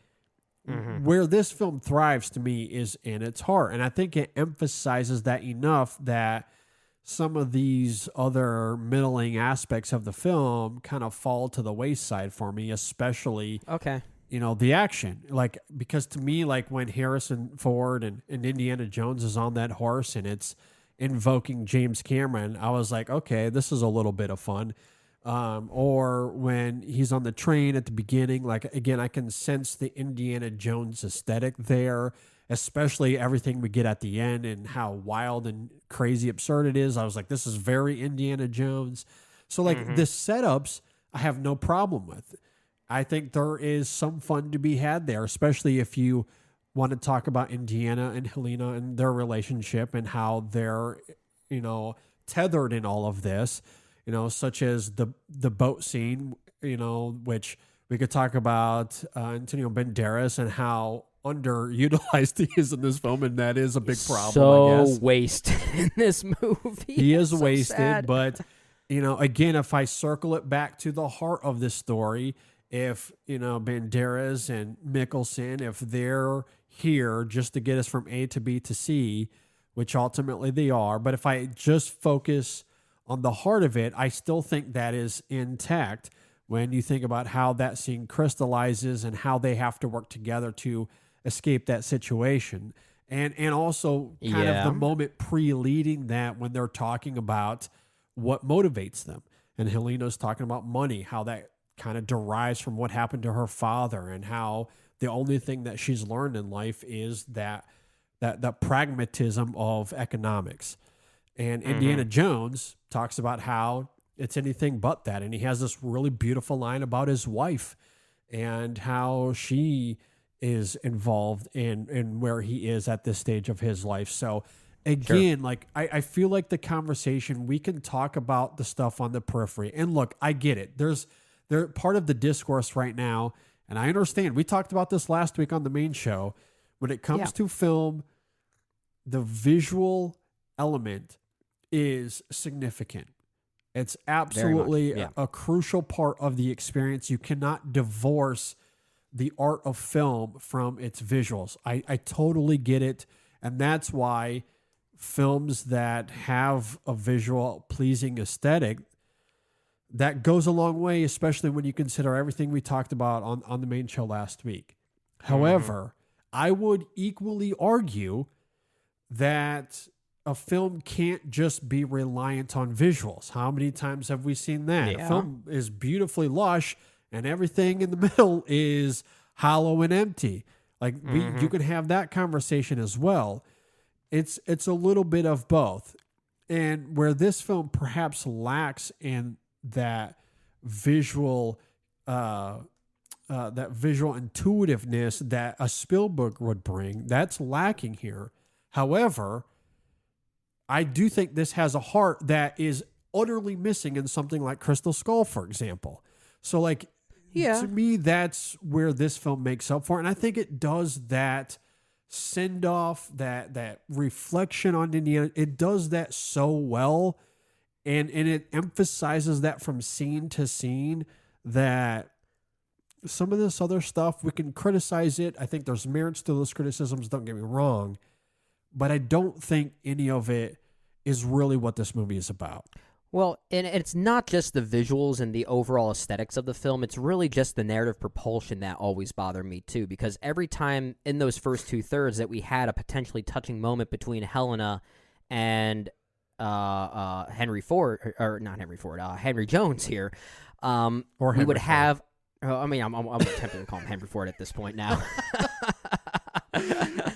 Mm-hmm. Where this film thrives to me is in its heart, and I think it emphasizes that enough that some of these other middling aspects of the film kind of fall to the wayside for me, especially the action. Like, because to me, like, when Harrison Ford and Indiana Jones is on that horse and it's invoking James Cameron, I was like, okay, this is a little bit of fun. Or when he's on the train at the beginning, like, again, I can sense the Indiana Jones aesthetic there, especially everything we get at the end and how wild and crazy absurd it is. I was like, this is very Indiana Jones. So, like, the setups, I have no problem with. I think there is some fun to be had there, especially if you want to talk about Indiana and Helena and their relationship and how they're, tethered in all of this, such as the boat scene, which we could talk about Antonio Banderas and how underutilized he is in this film, and that is a big problem, I guess. Wasted in this movie. He is wasted, sad. But, again, if I circle it back to the heart of this story, if, Banderas and Mickelson, if they're here just to get us from A to B to C, which ultimately they are. But if I just focus on the heart of it, I still think that is intact when you think about how that scene crystallizes and how they have to work together to escape that situation. And also kind of the moment pre-leading that when they're talking about what motivates them. And Helena's talking about money, how that kind of derives from what happened to her father, and how the only thing that she's learned in life is that pragmatism of economics. And Indiana Jones talks about how it's anything but that. And he has this really beautiful line about his wife and how she is involved in where he is at this stage of his life. So again, like I feel like the conversation, we can talk about the stuff on the periphery. And look, I get it. They're part of the discourse right now. And I understand. We talked about this last week on the main show. When it comes to film, the visual element is significant. It's absolutely a crucial part of the experience. You cannot divorce the art of film from its visuals. I totally get it. And that's why films that have a visual pleasing aesthetic, that goes a long way, especially when you consider everything we talked about on the main show last week. However, I would equally argue that a film can't just be reliant on visuals. How many times have we seen that? A film is beautifully lush and everything in the middle is hollow and empty. Like you can have that conversation as well. It's a little bit of both. And where this film perhaps lacks in that visual intuitiveness that a Spielberg would bring, that's lacking here. However, I do think this has a heart that is utterly missing in something like Crystal Skull, for example. So to me, that's where this film makes up for it. And I think it does that send off, that reflection on Indiana. It does that so well. And it emphasizes that from scene to scene, that some of this other stuff, we can criticize it. I think there's merits to those criticisms, don't get me wrong. But I don't think any of it is really what this movie is about. Well, and it's not just the visuals and the overall aesthetics of the film. It's really just the narrative propulsion that always bothered me, too. Because every time in those first two-thirds that we had a potentially touching moment between Helena and Henry Jones here, we would have... I'm attempting to call him Henry Ford at this point now.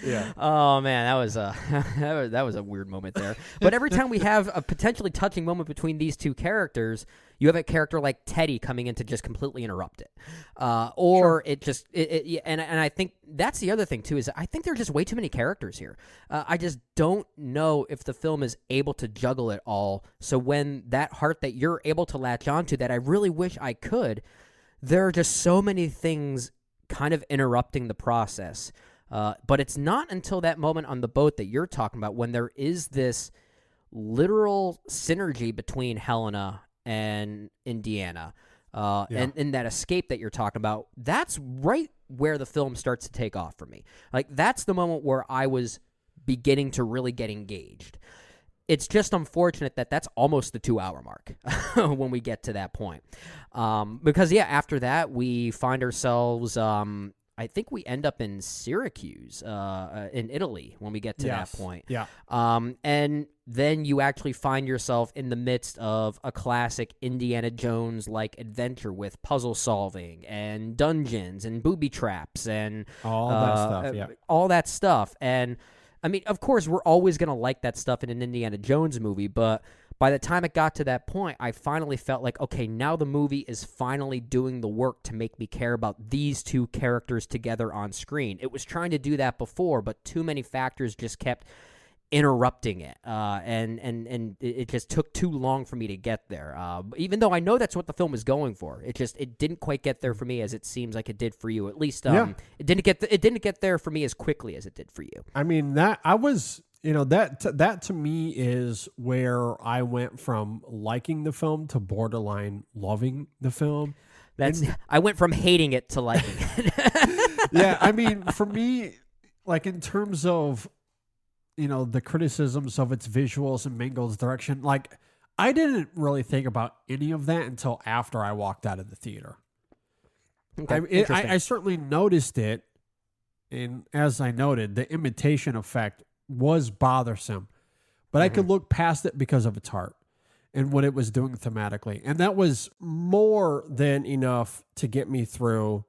Yeah. Oh man, that was a weird moment there. But every time we have a potentially touching moment between these two characters, you have a character like Teddy coming in to just completely interrupt it, and I think that's the other thing too, is I think there are just way too many characters here. I just don't know if the film is able to juggle it all. So when that heart that you're able to latch onto, that I really wish I could, there are just so many things kind of interrupting the process. But it's not until that moment on the boat that you're talking about, when there is this literal synergy between Helena and Indiana, and in that escape that you're talking about, that's right where the film starts to take off for me. Like, that's the moment where I was beginning to really get engaged. It's just unfortunate that that's almost the 2-hour mark when we get to that point. Because, after that, we find ourselves... I think we end up in Syracuse, in Italy, when we get to that point. Yeah. And then you actually find yourself in the midst of a classic Indiana Jones-like adventure with puzzle solving and dungeons and booby traps and all that stuff. Yeah. All that stuff. And I mean, of course, we're always going to like that stuff in an Indiana Jones movie, but by the time it got to that point, I finally felt like, okay, now the movie is finally doing the work to make me care about these two characters together on screen. It was trying to do that before, but too many factors just kept interrupting it, and it just took too long for me to get there. Even though I know that's what the film is going for, it didn't quite get there for me as it seems like it did for you. At least, it didn't get there for me as quickly as it did for you. I mean, that to me is where I went from liking the film to borderline loving the film. I went from hating it to liking it. Yeah, I mean, for me, like in terms of, the criticisms of its visuals and Mangold's direction, like I didn't really think about any of that until after I walked out of the theater. Okay, I certainly noticed it, and as I noted, the imitation effect was bothersome, but I could look past it because of its heart and what it was doing thematically. And that was more than enough to get me through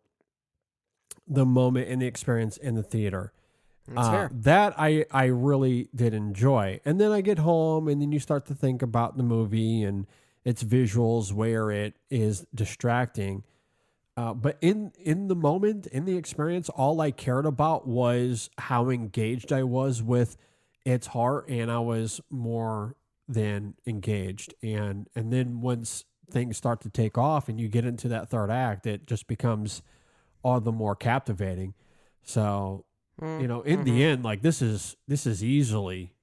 the moment and the experience in the theater. That's fair. That I really did enjoy. And then I get home, and then you start to think about the movie and its visuals, where it is distracting. But in the moment, in the experience, all I cared about was how engaged I was with its heart, and I was more than engaged. And then once things start to take off and you get into that third act, it just becomes all the more captivating. So, in the end, like this is easily,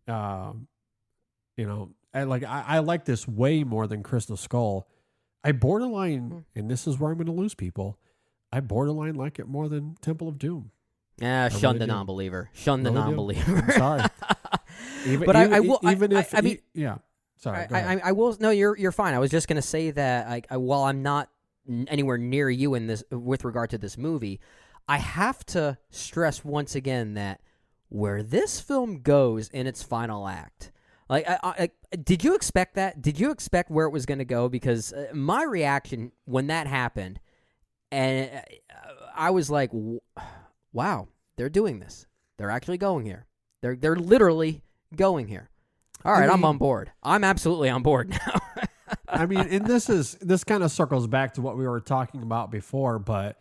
I like this way more than Crystal Skull. I borderline, and this is where I'm going to lose people, I borderline like it more than Temple of Doom. Yeah, shun the non-believer. Shun the non-believer. I'm sorry. Sorry. I will. No, you're fine. I was just gonna say that while I'm not anywhere near you in this with regard to this movie, I have to stress once again that where this film goes in its final act. Did you expect that? Did you expect where it was going to go? Because my reaction when that happened, and I was like, "Wow, they're doing this. They're actually going here. They're literally going here." All right, I'm on board. I'm absolutely on board now. I mean, and this kind of circles back to what we were talking about before, but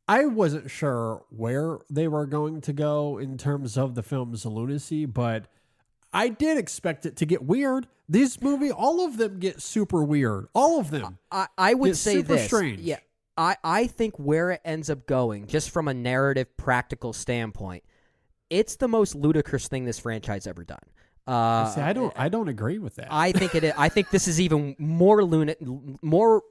I wasn't sure where they were going to go in terms of the film's lunacy, but I did expect it to get weird. This movie, all of them get super weird. All of them. I would say super this. Strange. Yeah, I think where it ends up going, just from a narrative, practical standpoint, it's the most ludicrous thing this franchise ever done. See, I don't agree with that. I think it. I think this is even more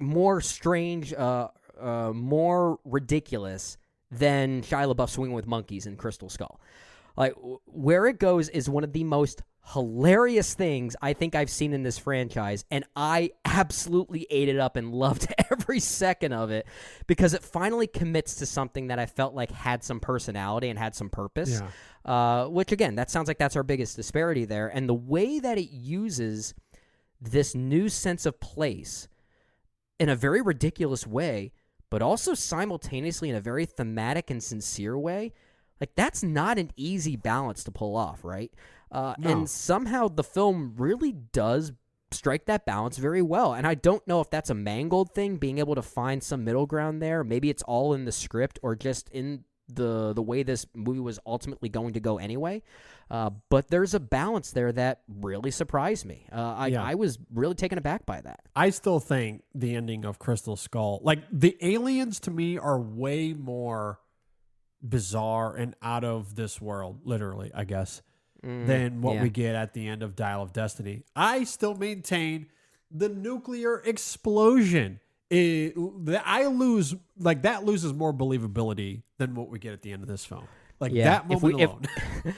more strange, more ridiculous than Shia LaBeouf swinging with monkeys in Crystal Skull. Like where it goes is one of the most hilarious things I think I've seen in this franchise, and I absolutely ate it up and loved every second of it because it finally commits to something that I felt like had some personality and had some purpose. Yeah. Which again, that sounds like that's our biggest disparity there, and the way that it uses this new sense of place in a very ridiculous way, but also simultaneously in a very thematic and sincere way. Like, that's not an easy balance to pull off, right? No. And somehow the film really does strike that balance very well. And I don't know if that's a Mangold thing, being able to find some middle ground there. Maybe it's all in the script or just in the way this movie was ultimately going to go anyway. But there's a balance there that really surprised me. I was really taken aback by that. I still think the ending of Crystal Skull, like the aliens to me are way more bizarre and out of this world, literally, I guess, than what we get at the end of Dial of Destiny. I still maintain the nuclear explosion. That loses more believability than what we get at the end of this film. That moment alone.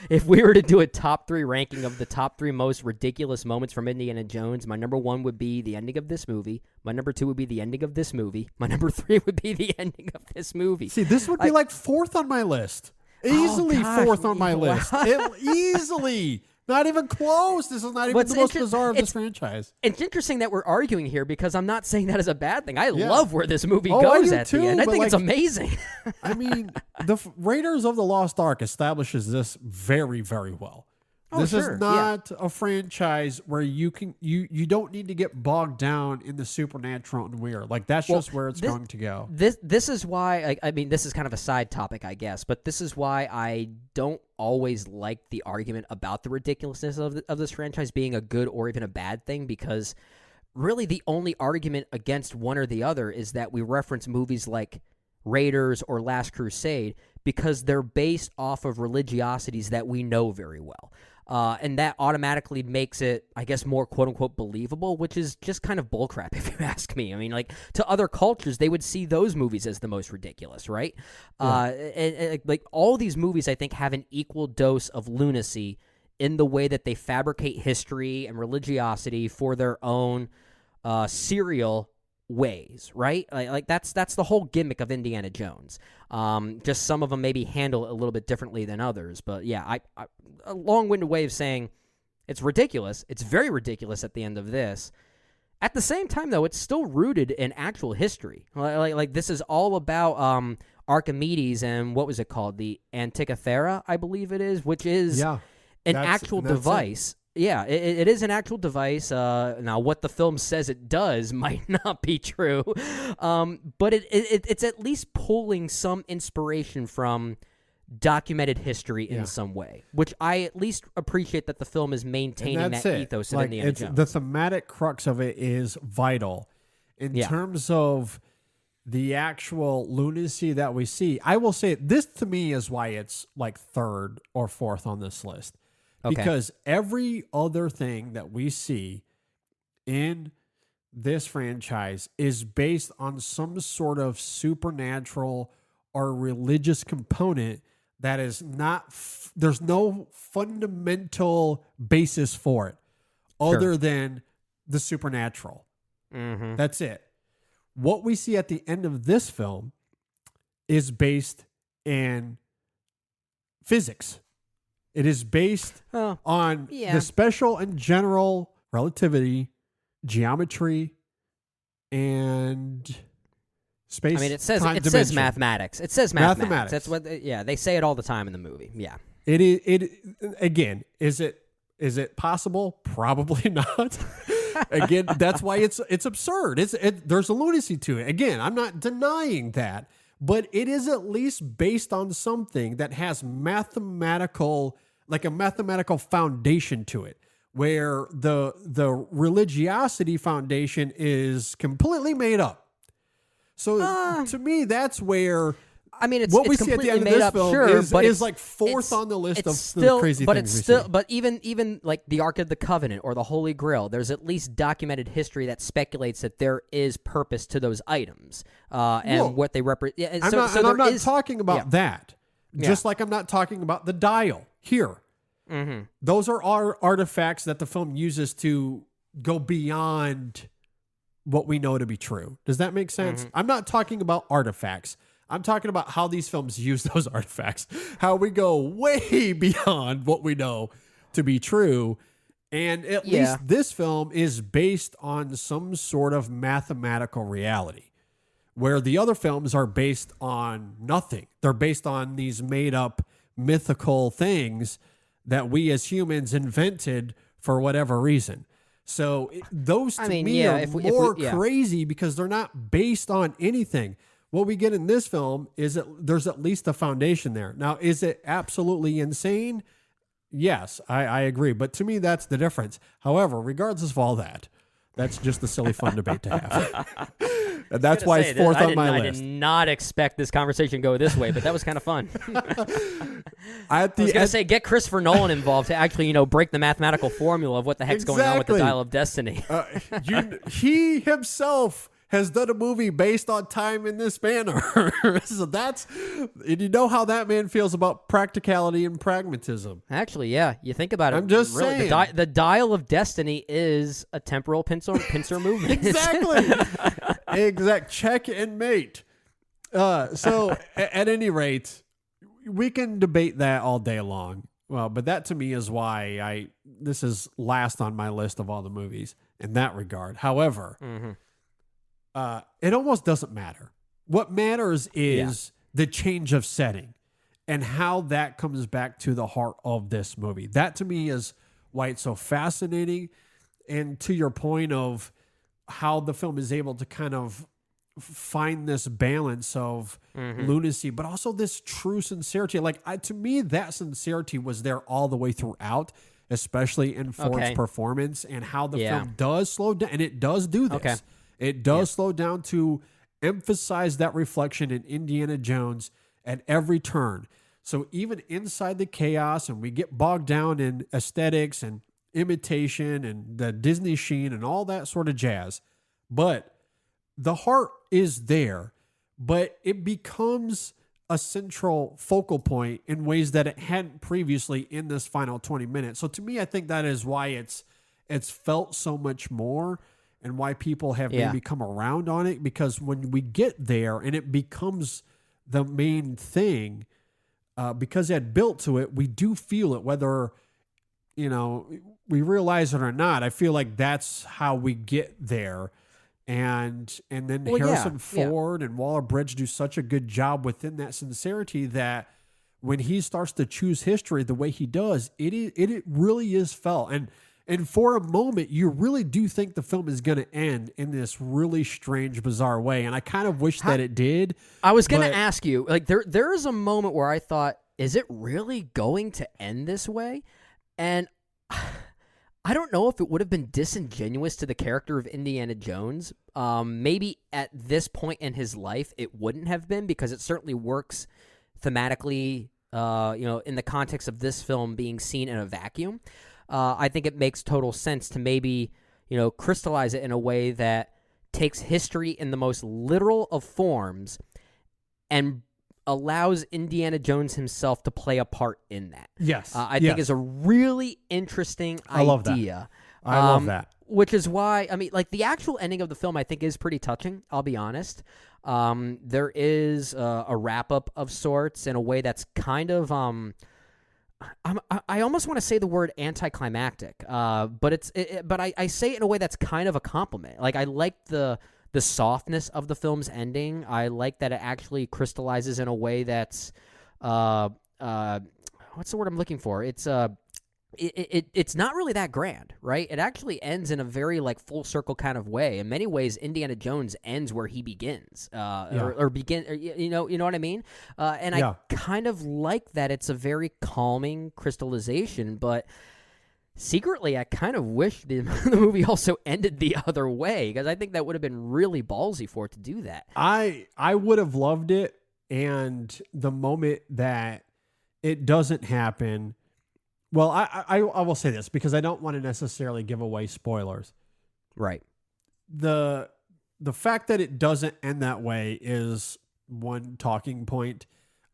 If we were to do a top 3 ranking of the top 3 most ridiculous moments from Indiana Jones, my number 1 would be the ending of this movie. My number 2 would be the ending of this movie. My number 3 would be the ending of this movie. See, this would be like 4th on my list. Easily 4th on my list. Easily. Not even close. This is not even the most bizarre of this franchise. It's interesting that we're arguing here because I'm not saying that as a bad thing. I love where this movie goes at the end. I think it's amazing. I mean, the Raiders of the Lost Ark establishes this very, very well. This is not a franchise where you don't need to get bogged down in the supernatural and weird. Like that's just where it's going to go. This is why I mean this is kind of a side topic, I guess, but this is why I don't always like the argument about the ridiculousness of this franchise being a good or even a bad thing, because really the only argument against one or the other is that we reference movies like Raiders or Last Crusade because they're based off of religiosities that we know very well. And that automatically makes it, I guess, more quote-unquote believable, which is just kind of bullcrap, if you ask me. I mean, like, to other cultures, they would see those movies as the most ridiculous, right? And like, all these movies, I think, have an equal dose of lunacy in the way that they fabricate history and religiosity for their own serial ways, right? Like that's the whole gimmick of Indiana Jones. Just some of them maybe handle it a little bit differently than others, but yeah, I a long-winded way of saying it's ridiculous. It's very ridiculous at the end of this. At the same time, though, it's still rooted in actual history. Like this is all about Archimedes and what was it called? The Antikythera, I believe it is, which is an actual device. Yeah, it is an actual device. Now, what the film says it does might not be true, but it's at least pulling some inspiration from documented history in some way, which I at least appreciate that the film is maintaining that ethos of Indiana Jones. The thematic crux of it is vital. In terms of the actual lunacy that we see, I will say this to me is why it's like third or fourth on this list. Because every other thing that we see in this franchise is based on some sort of supernatural or religious component that is not, there's no fundamental basis for it other than the supernatural. Mm-hmm. That's it. What we see at the end of this film is based in physics. It is based on the special and general relativity, geometry, and space. I mean, it says mathematics. It says mathematics. That's what. They say it all the time in the movie. Yeah. It is. Again, is it possible? Probably not. Again, that's why it's absurd. There's a lunacy to it. Again, I'm not denying that, but it is at least based on something that has a mathematical foundation to it, where the religiosity foundation is completely made up. So to me, that's where I mean, what we see at the end of this film is like fourth on the list of the crazy things we see. But even like the Ark of the Covenant or the Holy Grail, there's at least documented history that speculates that there is purpose to those items and what they represent. I'm not talking about that. Just like I'm not talking about the dial here. Mm-hmm. Those are artifacts that the film uses to go beyond what we know to be true. Does that make sense? Mm-hmm. I'm not talking about artifacts. I'm talking about how these films use those artifacts, how we go way beyond what we know to be true. And at least this film is based on some sort of mathematical reality, where the other films are based on nothing. They're based on these made up mythical things that we as humans invented for whatever reason. So those to me are more crazy because they're not based on anything. What we get in this film is that there's at least a foundation there. Now, is it absolutely insane? Yes, I agree. But to me, that's the difference. However, regardless of all that, that's just a silly fun debate to have. And that's why it's fourth on my list. I did not expect this conversation to go this way, but that was kind of fun. I was going to say, get Christopher Nolan involved to actually, break the mathematical formula of what the heck's going on with the Dial of Destiny. He himself has done a movie based on time in this manner. So and you know how that man feels about practicality and pragmatism. Actually, yeah. You think about it. I'm just saying. The Dial of Destiny is a temporal pincer movement. Exactly. Exact. Check and mate. So at any rate, we can debate that all day long. Well, but that to me is why this is last on my list of all the movies in that regard. However, it almost doesn't matter. What matters is the change of setting and how that comes back to the heart of this movie. That to me is why it's so fascinating. And to your point of how the film is able to kind of find this balance of lunacy, but also this true sincerity. Like to me, that sincerity was there all the way throughout, especially in Ford's performance and how the film does slow down. And it does do this. Okay. It does slow down to emphasize that reflection in Indiana Jones at every turn. So even inside the chaos, and we get bogged down in aesthetics and imitation and the Disney sheen and all that sort of jazz, but the heart is there, but it becomes a central focal point in ways that it hadn't previously in this final 20 minutes. So to me, I think that is why it's felt so much more, and why people have maybe come around on it, because when we get there and it becomes the main thing, because it had built to it, we do feel it, whether, we realize it or not. I feel like that's how we get there. And then Harrison Ford and Waller-Bridge do such a good job within that sincerity that when he starts to choose history the way he does, it really is felt. And for a moment, you really do think the film is going to end in this really strange, bizarre way. And I kind of wish that it did. I was going to ask you, like, there is a moment where I thought, is it really going to end this way? And I don't know if it would have been disingenuous to the character of Indiana Jones. Maybe at this point in his life, it wouldn't have been, because it certainly works thematically, in the context of this film being seen in a vacuum. I think it makes total sense to maybe, crystallize it in a way that takes history in the most literal of forms and allows Indiana Jones himself to play a part in that. Yes. I think is a really interesting idea. I love that. I love that. Which is why, the actual ending of the film, I think, is pretty touching, I'll be honest. There is a wrap-up of sorts in a way that's kind of... I almost want to say the word anticlimactic, but I say it in a way that's kind of a compliment. Like, I like the softness of the film's ending. I like that it actually crystallizes in a way that's what's the word I'm looking for? It's not really that grand, right? It actually ends in a very full circle kind of way. In many ways, Indiana Jones ends where he begins, or you know what I mean? I kind of like that it's a very calming crystallization, but secretly, I kind of wish the movie also ended the other way, because I think that would have been really ballsy for it to do that. I would have loved it, and the moment that it doesn't happen, well, I will say this, because I don't want to necessarily give away spoilers. Right. The fact that it doesn't end that way is one talking point.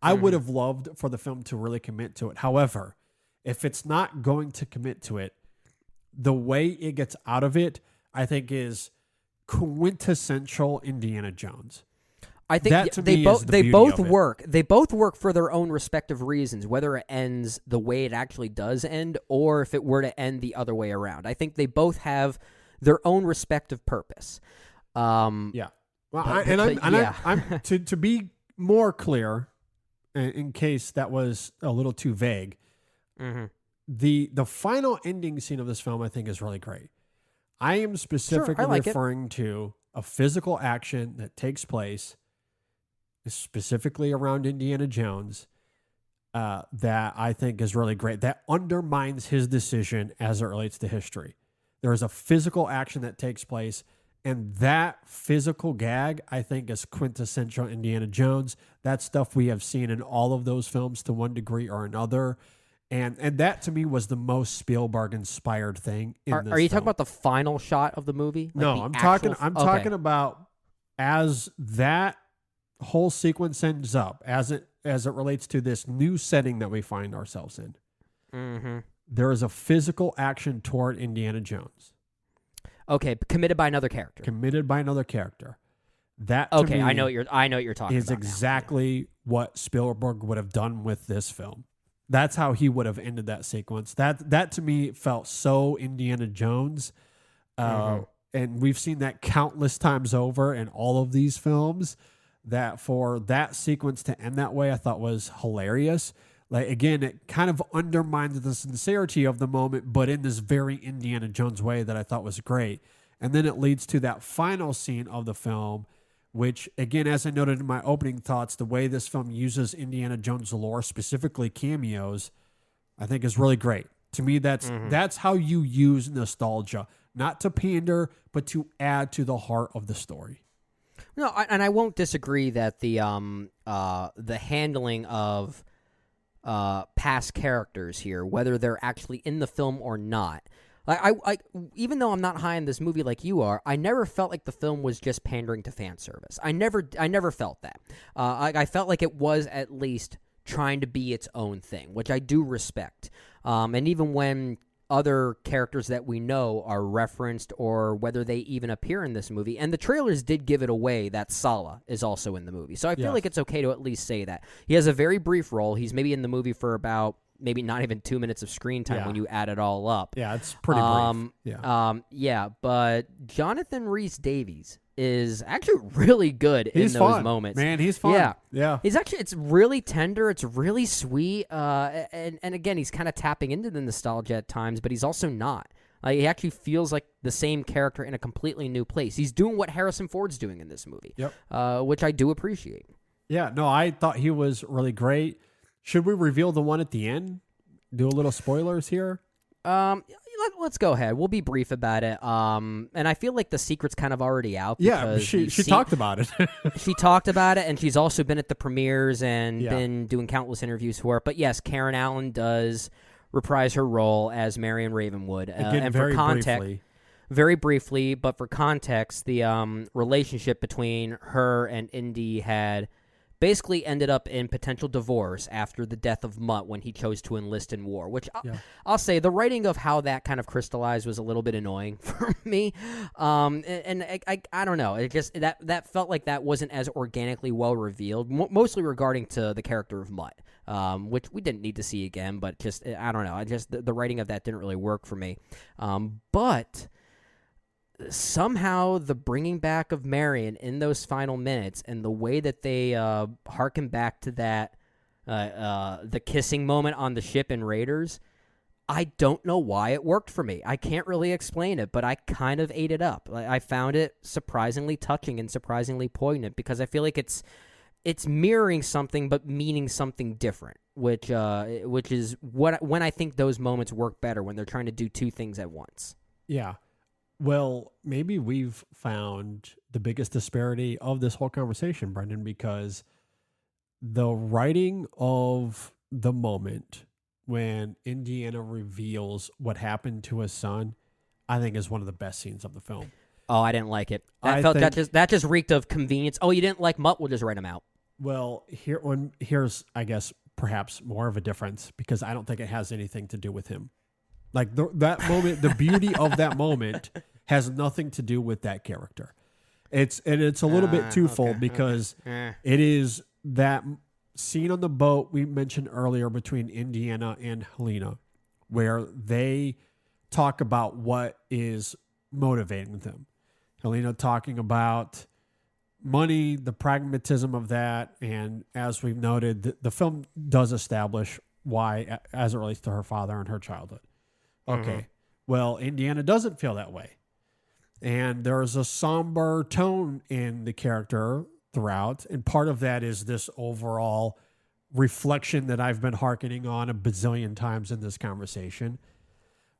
I would have loved for the film to really commit to it. However, if it's not going to commit to it, the way it gets out of it, I think, is quintessential Indiana Jones. I think they both work. They both work for their own respective reasons, whether it ends the way it actually does end or if it were to end the other way around. I think they both have their own respective purpose. Yeah. Well, to be more clear, in case that was a little too vague, the final ending scene of this film, I think, is really great. I am specifically referring to a physical action that takes place specifically around Indiana Jones that I think is really great, that undermines his decision as it relates to history. There is a physical action that takes place, and that physical gag, I think, is quintessential Indiana Jones. That's stuff we have seen in all of those films to one degree or another. And that, to me, was the most Spielberg-inspired thing in this film. Are you talking about the final shot of the movie? No, I'm talking about as that whole sequence ends up, as it relates to this new setting that we find ourselves in. There is a physical action toward Indiana Jones. Okay, committed by another character. That, to me, I know what you're talking about. Is exactly what Spielberg would have done with this film. That's how he would have ended that sequence. That to me felt so Indiana Jones. And we've seen that countless times over in all of these films, that for that sequence to end that way, I thought was hilarious. Like, again, it kind of undermines the sincerity of the moment, but in this very Indiana Jones way that I thought was great. And then it leads to that final scene of the film, which, again, as I noted in my opening thoughts, the way this film uses Indiana Jones lore, specifically cameos, I think is really great. To me, that's how you use nostalgia, not to pander, but to add to the heart of the story. No, and I won't disagree that the handling of past characters here, whether they're actually in the film or not. I even though I'm not high on this movie like you are, I never felt like the film was just pandering to fan service. I never felt that. I felt like it was at least trying to be its own thing, which I do respect. And even when other characters that we know are referenced or whether they even appear in this movie, and the trailers did give it away that Sala is also in the movie. So I feel like it's okay to at least say that. He has a very brief role. He's maybe in the movie for about maybe not even 2 minutes of screen time when you add it all up. Yeah, it's pretty brief. Yeah, but Jonathan Rhys-Davies is actually really good in those fun. moments. Man, he's fun. Yeah. He's actually, it's really tender. It's really sweet. And again, he's kind of tapping into the nostalgia at times, but he's also not. He actually feels like the same character in a completely new place. He's doing what Harrison Ford's doing in this movie, which I do appreciate. Yeah, no, I thought he was really great. Should we reveal the one at the end? Do a little spoilers here? Let's go ahead. We'll be brief about it. And I feel like the secret's kind of already out. Yeah, she talked about it. She talked about it, and she's also been at the premieres and been doing countless interviews for it. But yes, Karen Allen does reprise her role as Marion Ravenwood. Again, and very for context, briefly. Very briefly, but for context, the relationship between her and Indy had basically ended up in potential divorce after the death of Mutt when he chose to enlist in war, which I'll say the writing of how that kind of crystallized was a little bit annoying for me. And I don't know. It just that felt like that wasn't as organically well revealed, mostly regarding to the character of Mutt, which we didn't need to see again, but just, I don't know. The writing of that didn't really work for me. But somehow the bringing back of Marion in those final minutes and the way that they harken back to that the kissing moment on the ship in Raiders, I don't know why it worked for me. I can't really explain it, but I kind of ate it up. I found it surprisingly touching and surprisingly poignant because I feel like it's mirroring something but meaning something different, which is when I think those moments work better, when they're trying to do two things at once. Yeah. Well, maybe we've found the biggest disparity of this whole conversation, Brendan, because the writing of the moment when Indiana reveals what happened to his son, I think is one of the best scenes of the film. Oh, I didn't like it. That just reeked of convenience. Oh, you didn't like Mutt? We'll just write him out. Well, here's, I guess, perhaps more of a difference because I don't think it has anything to do with him. Like that moment, the beauty of that moment has nothing to do with that character. It's a little bit twofold because it is that scene on the boat we mentioned earlier between Indiana and Helena, where they talk about what is motivating them. Helena talking about money, the pragmatism of that, and as we've noted, the film does establish why, as it relates to her father and her childhood. Okay, well, Indiana doesn't feel that way. And there's a somber tone in the character throughout. And part of that is this overall reflection that I've been hearkening on a bazillion times in this conversation.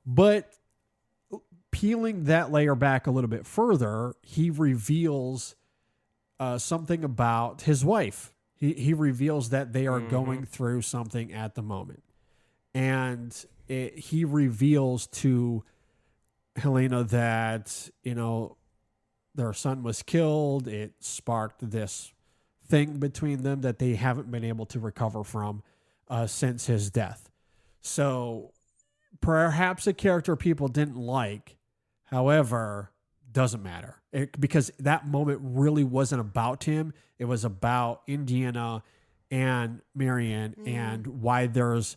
But peeling that layer back a little bit further, he reveals something about his wife. He reveals that they are going through something at the moment. And he reveals to Helena that, their son was killed. It sparked this thing between them that they haven't been able to recover from since his death. So perhaps a character people didn't like, however, doesn't matter. Because that moment really wasn't about him. It was about Indiana and Marion and why there's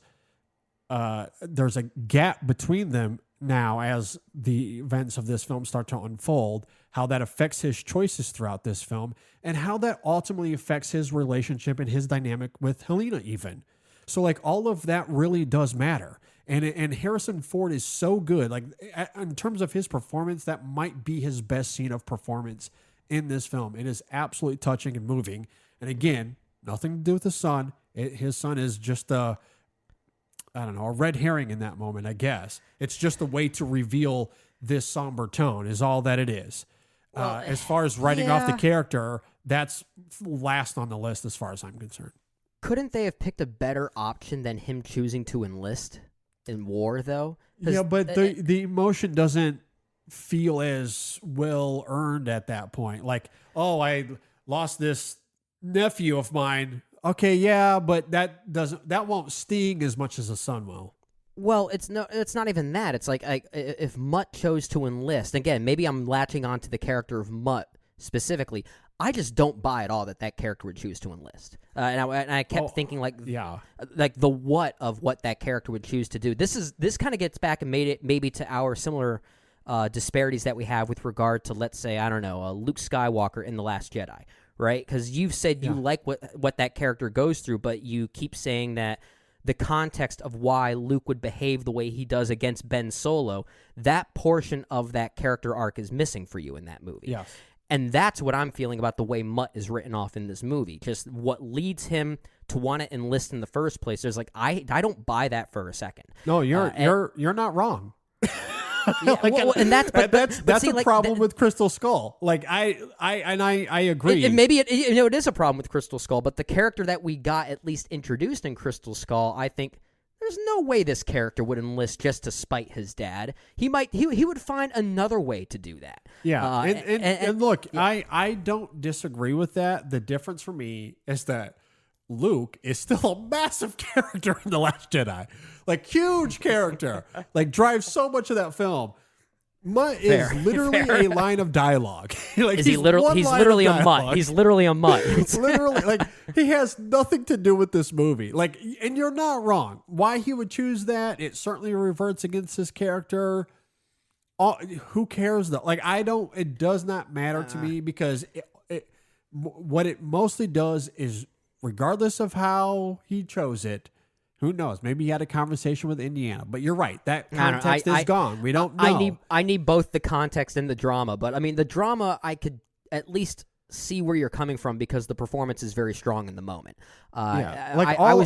a gap between them now as the events of this film start to unfold, how that affects his choices throughout this film, and how that ultimately affects his relationship and his dynamic with Helena even. So like all of that really does matter. And Harrison Ford is so good. Like in terms of his performance, that might be his best scene of performance in this film. It is absolutely touching and moving. And again, nothing to do with the son. His son is just a red herring in that moment, I guess. It's just a way to reveal this somber tone is all that it is. Well, as far as writing off the character, that's last on the list as far as I'm concerned. Couldn't they have picked a better option than him choosing to enlist in war, though? Yeah, but the emotion doesn't feel as well earned at that point. Like, oh, I lost this nephew of mine. Okay, yeah, but that won't sting as much as a son will. Well, it's not even that. It's like if Mutt chose to enlist, again, maybe I'm latching on to the character of Mutt specifically. I just don't buy at all that character would choose to enlist. And I kept thinking like the what of what that character would choose to do. This kind of gets back and made it maybe to our similar disparities that we have with regard to, let's say, I don't know, Luke Skywalker in The Last Jedi, right? Because you've said you like what that character goes through, but you keep saying that the context of why Luke would behave the way he does against Ben Solo, that portion of that character arc is missing for you in that movie. Yes. And that's what I'm feeling about the way Mutt is written off in this movie. Just what leads him to want to enlist in the first place. There's like I don't buy that for a second. No, you're not wrong. Yeah, and that's see, a problem with Crystal Skull. Like I agree. And maybe it is a problem with Crystal Skull, but the character that we got at least introduced in Crystal Skull, I think there's no way this character would enlist just to spite his dad. He would find another way to do that. Yeah, and look, yeah. I don't disagree with that. The difference for me is that Luke is still a massive character in The Last Jedi. Like, huge character. Like, drives so much of that film. Mutt is literally a line of dialogue. Like, he's literally a mutt. He's literally a mutt. Literally, like, he has nothing to do with this movie. Like, and you're not wrong. Why he would choose that, it certainly reverts against his character. Who cares, though? Like, it does not matter to me, because what it mostly does is, regardless of how he chose it, who knows? Maybe he had a conversation with Indiana. But you're right. That context is gone. We don't know. I need both the context and the drama. But, I mean, the drama, I could at least see where you're coming from, because the performance is very strong in the moment. Like, all I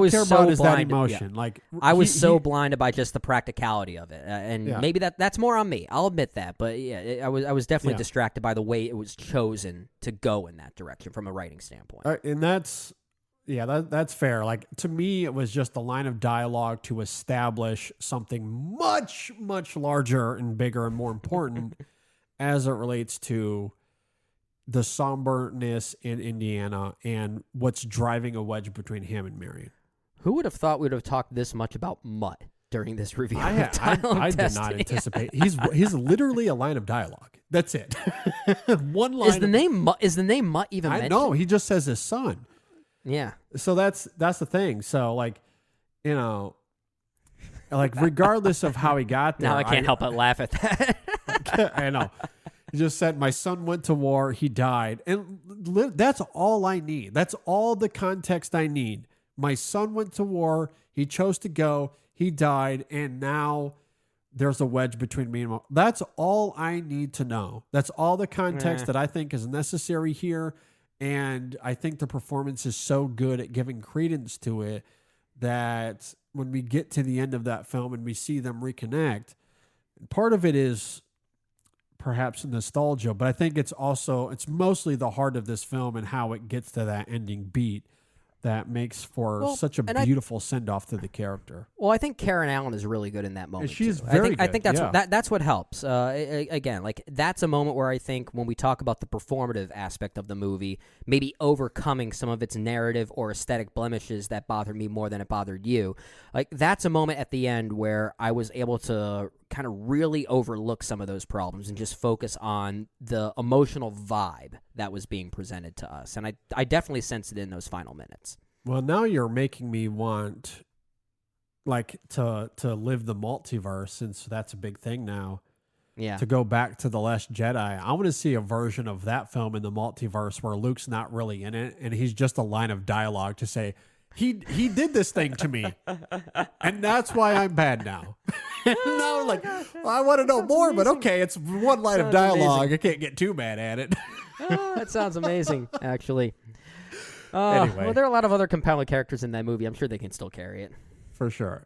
care about is that emotion. Yeah. Like, I was so blinded by just the practicality of it. And maybe that's more on me. I'll admit that. But, yeah, I was definitely distracted by the way it was chosen to go in that direction from a writing standpoint. And that's... Yeah, that's fair. Like, to me, it was just a line of dialogue to establish something much, much larger and bigger and more important as it relates to the somberness in Indiana and what's driving a wedge between him and Marion. Who would have thought we would have talked this much about Mutt during this review? I did not anticipate. He's literally a line of dialogue. That's it. One line. Is the name Mutt even mentioned? No, he just says his son. Yeah. So that's the thing. So, like, you know, like, regardless of how he got there. Now I can't help but laugh at that. I know. He just said, my son went to war, he died. And that's all I need. That's all the context I need. My son went to war, he chose to go, he died, and now there's a wedge between me and Mom. That's all I need to know. That's all the context that I think is necessary here. And I think the performance is so good at giving credence to it that when we get to the end of that film and we see them reconnect, part of it is perhaps nostalgia, but I think it's mostly the heart of this film and how it gets to that ending beat that makes for such a beautiful send-off to the character. Well, I think Karen Allen is really good in that moment. She's very good. I think that's what helps. Again, like, that's a moment where I think when we talk about the performative aspect of the movie, maybe overcoming some of its narrative or aesthetic blemishes that bothered me more than it bothered you, like, that's a moment at the end where I was able to kind of really overlook some of those problems and just focus on the emotional vibe that was being presented to us. And I definitely sensed it in those final minutes. Well, now you're making me want, like, to live the multiverse, since that's a big thing now. Yeah. To go back to The Last Jedi. I want to see a version of that film in the multiverse where Luke's not really in it and he's just a line of dialogue to say, he did this thing to me, and that's why I'm bad now. No, like, well, I want to know more, but okay, it's one line of dialogue. Amazing. I can't get too mad at it. That sounds amazing, actually. Anyway. Well, there are a lot of other compelling characters in that movie. I'm sure they can still carry it. For sure.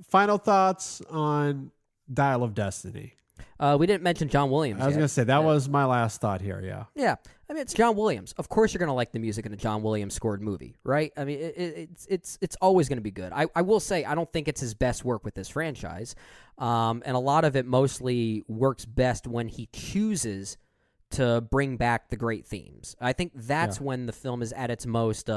Final thoughts on Dial of Destiny. We didn't mention John Williams. I was yet. going to say, that was my last thought here, yeah. Yeah, I mean, it's John Williams. Of course, you're going to like the music in a John Williams scored movie, right? I mean, it's always going to be good. I will say, I don't think it's his best work with this franchise, and a lot of it mostly works best when he chooses to bring back the great themes. I think that's when the film is at its most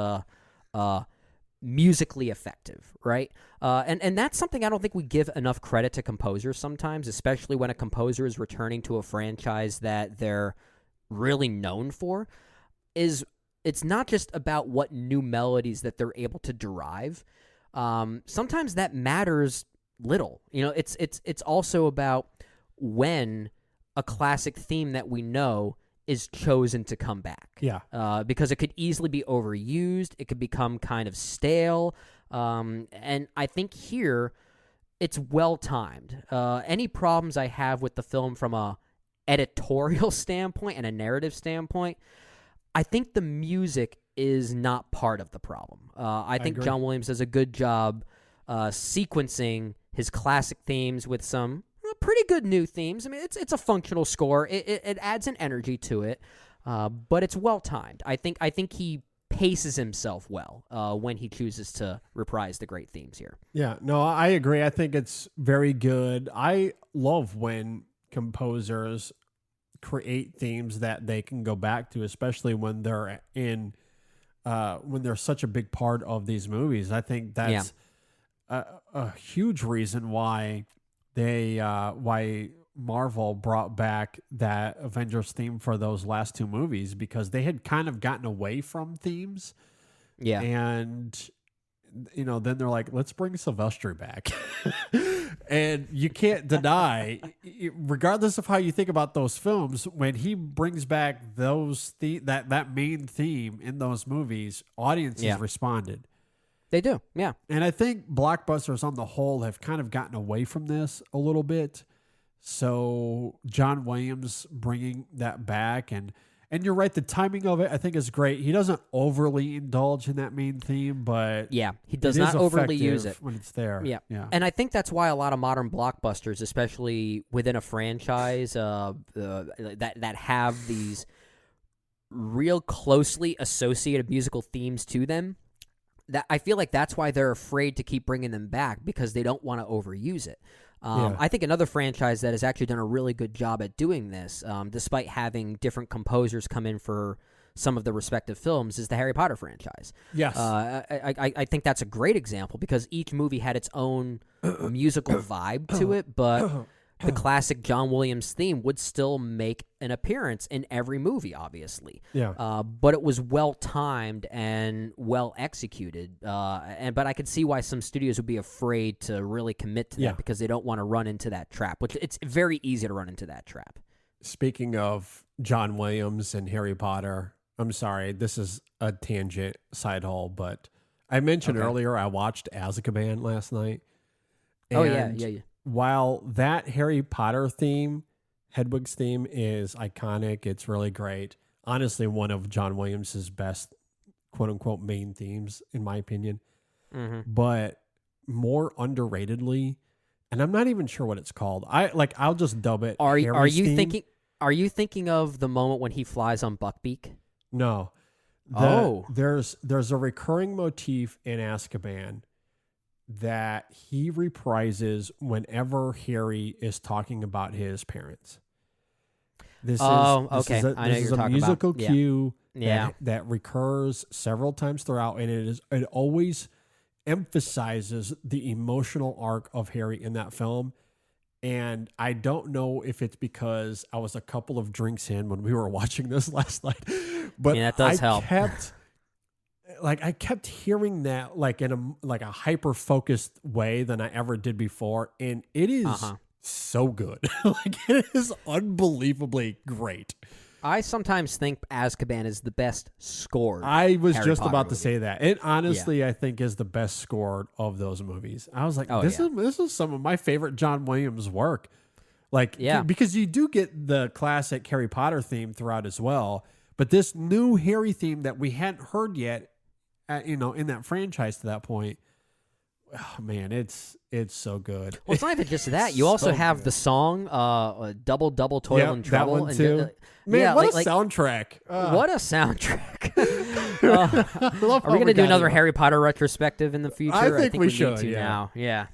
musically effective, right? And that's something I don't think we give enough credit to composers sometimes, especially when a composer is returning to a franchise that they're really known for. It's not just about what new melodies that they're able to derive. Sometimes that matters little. You know, it's also about when a classic theme that we know is chosen to come back. Yeah. Because it could easily be overused. It could become kind of stale. And I think here it's well-timed. Any problems I have with the film from a editorial standpoint and a narrative standpoint, I think the music is not part of the problem. I think agree. John Williams does a good job sequencing his classic themes with some pretty good new themes. I mean, it's a functional score. It adds an energy to it, but it's well timed. I think he paces himself well when he chooses to reprise the great themes here. Yeah, no, I agree. I think it's very good. I love when composers create themes that they can go back to, especially when they're when they're such a big part of these movies. I think that's a huge reason why why Marvel brought back that Avengers theme for those last two movies, because they had kind of gotten away from themes. Yeah. And, you know, then they're like, let's bring Sylvester back. And you can't deny, regardless of how you think about those films, when he brings back that main theme in those movies, audiences responded. They do, yeah. And I think blockbusters on the whole have kind of gotten away from this a little bit. So John Williams bringing that back, and you're right, the timing of it I think is great. He doesn't overly indulge in that main theme, but yeah, he does not overly use it when it's there. Yeah. And I think that's why a lot of modern blockbusters, especially within a franchise that have these real closely associated musical themes to them, that I feel like that's why they're afraid to keep bringing them back, because they don't want to overuse it. I think another franchise that has actually done a really good job at doing this, despite having different composers come in for some of the respective films, is the Harry Potter franchise. Yes. I think that's a great example, because each movie had its own musical vibe to it, but the classic John Williams theme would still make an appearance in every movie, obviously. Yeah. But it was well timed and well executed. But I could see why some studios would be afraid to really commit to that, because they don't want to run into that trap, which it's very easy to run into that trap. Speaking of John Williams and Harry Potter, I'm sorry, this is a tangent side haul, but I mentioned earlier I watched Azkaban last night. Oh, yeah. While that Harry Potter theme, Hedwig's theme, is iconic, it's really great. Honestly, one of John Williams' best, quote unquote, main themes, in my opinion. Mm-hmm. But more underratedly, and I'm not even sure what it's called. I'll just dub it. Are Harry's you theme. thinking of the moment when he flies on Buckbeak? No. There's a recurring motif in Azkaban that he reprises whenever Harry is talking about his parents. This is a musical cue that recurs several times throughout, and it always emphasizes the emotional arc of Harry in that film. And I don't know if it's because I was a couple of drinks in when we were watching this last night, but that does help. I kept hearing that in a hyper focused way than I ever did before, and it is so good. It is unbelievably great. I sometimes think Azkaban is the best scored. I was Harry just Potter about movie. to say that. It honestly, I think, is the best scored of those movies. I was like, this is some of my favorite John Williams work. Because you do get the classic Harry Potter theme throughout as well, but this new Harry theme that we hadn't heard yet, in that franchise to that point, oh, man, it's so good. Well, it's not even just that. You also So have good. the song "Double Double Toil Yep, and that Trouble." one too. Man, yeah, what a soundtrack! what a soundtrack! I love Are how we gonna do got another it. Harry Potter retrospective in the future? I think we need should, to yeah. now. Yeah.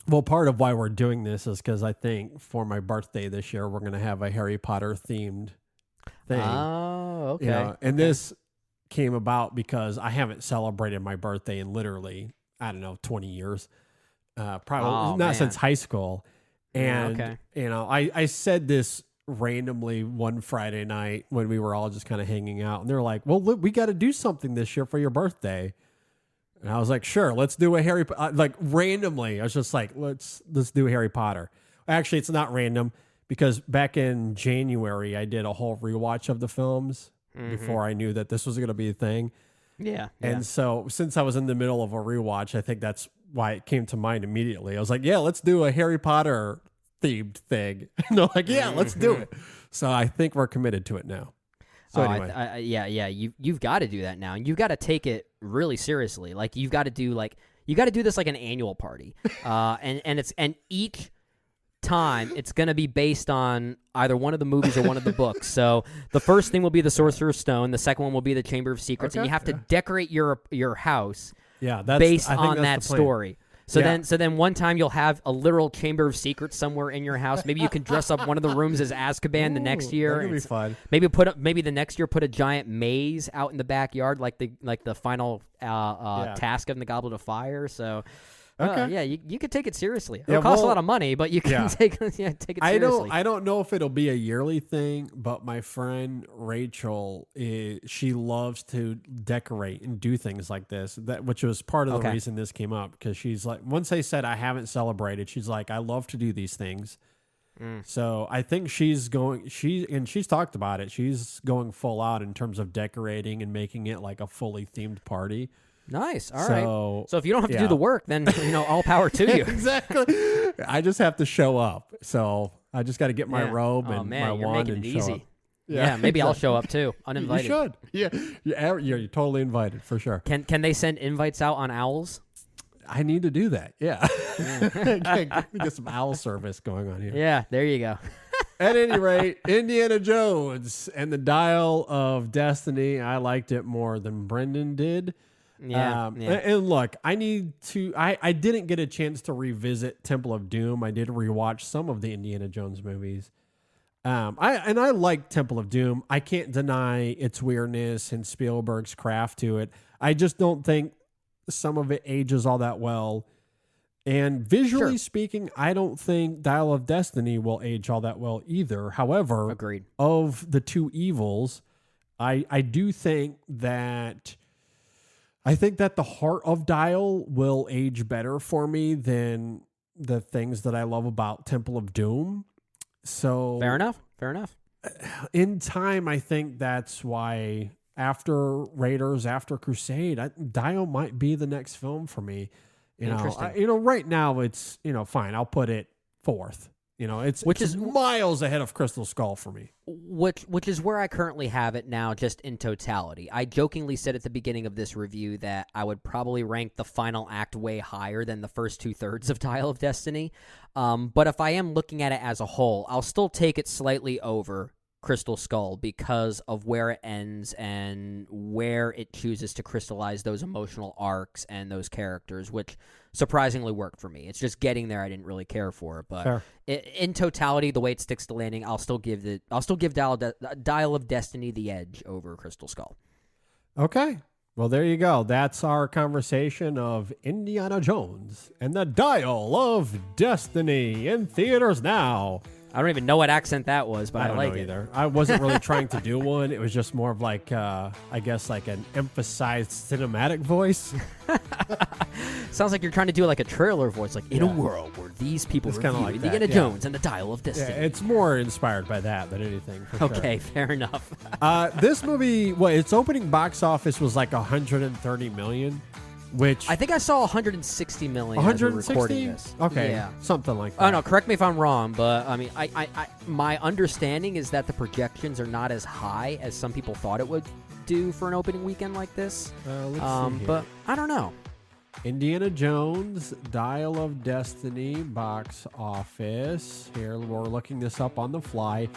Well, part of why we're doing this is because I think for my birthday this year we're going to have a Harry Potter themed thing. Oh, okay. You know, and this came about because I haven't celebrated my birthday in literally, I don't know, 20 years. Probably not man. since high school. And, okay. you know, I said this randomly one Friday night when we were all just kind of hanging out. And they're like, well, look, we got to do something this year for your birthday. And I was like, sure, let's do a Harry Potter. Like randomly, I was just like, let's do Harry Potter. Actually, it's not random because back in January, I did a whole rewatch of the films before I knew that this was going to be a thing. Yeah. And so since I was in the middle of a rewatch, I think that's why it came to mind immediately. I was like, yeah, let's do a Harry Potter themed thing. And they're like, yeah, let's do it. So I think we're committed to it now. So anyway. Yeah. You've got to do that now, and you've got to take it really seriously. Like you got to do this like an annual party, and each time it's going to be based on either one of the movies or one of the books. So the first thing will be the Sorcerer's Stone, the second one will be the Chamber of Secrets, and you have to decorate your house based on that story. So then one time you'll have a literal Chamber of Secrets somewhere in your house. Maybe you can dress up one of the rooms as Azkaban the next year. That'd be fun. Maybe the next year put a giant maze out in the backyard like the final task of the Goblet of Fire. So you could take it seriously. It'll cost a lot of money, but you can take it seriously. I don't know if it'll be a yearly thing, but my friend Rachel, she loves to decorate and do things like this, which was part of the reason this came up, because she's like, once I said I haven't celebrated, she's like, I love to do these things. So I think she's talked about it. She's going full out in terms of decorating and making it like a fully themed party. Nice. All right. So if you don't have to yeah. do the work, then all power to you. Exactly. I just have to show up. So I just got to get my robe and my you're wand making and it show easy. up. Yeah, maybe I'll show up too, uninvited. You should. Yeah. You're totally invited for sure. Can they send invites out on Owls? I need to do that. Yeah. Get some owl service going on here. Yeah, there you go. At any rate, Indiana Jones and the Dial of Destiny. I liked it more than Brendan did. Yeah. And look, I didn't get a chance to revisit Temple of Doom. I did rewatch some of the Indiana Jones movies. I like Temple of Doom. I can't deny its weirdness and Spielberg's craft to it. I just don't think some of it ages all that well. And visually speaking, I don't think Dial of Destiny will age all that well either. However, agreed. Of the two evils, I do think that the heart of Dial will age better for me than the things that I love about Temple of Doom. So Fair enough. In time, I think that's why after Raiders, after Crusade, Dial might be the next film for me. Interesting. Right now it's, fine. I'll put it fourth. It's miles ahead of Crystal Skull for me. Which is where I currently have it now, just in totality. I jokingly said at the beginning of this review that I would probably rank the final act way higher than the first 2/3 of Dial of Destiny. But if I am looking at it as a whole, I'll still take it slightly over Crystal Skull because of where it ends and where it chooses to crystallize those emotional arcs and those characters, which surprisingly worked for me. It's just getting there I didn't really care for, but in totality, the way it sticks to landing, I'll still give Dial of Destiny the edge over Crystal Skull. Okay. Well, there you go. That's our conversation of Indiana Jones and the Dial of Destiny in theaters now. I don't even know what accent that was, but I don't like know it. Either. I wasn't really trying to do one. It was just more of like, I guess, like an emphasized cinematic voice. Sounds like you're trying to do like a trailer voice, like in a world where these people review like Indiana Jones and the Dial of Destiny. Yeah, it's more inspired by that than anything. For okay, fair enough. This movie, its opening box office was like $130 million. Which I think I saw 160 million. 160? Recording this. Okay, yeah, something like that. Oh no, correct me if I'm wrong, but I mean, I my understanding is that the projections are not as high as some people thought it would do for an opening weekend like this. Let's see here. But I don't know. Indiana Jones, Dial of Destiny, box office. Here, we're looking this up on the fly.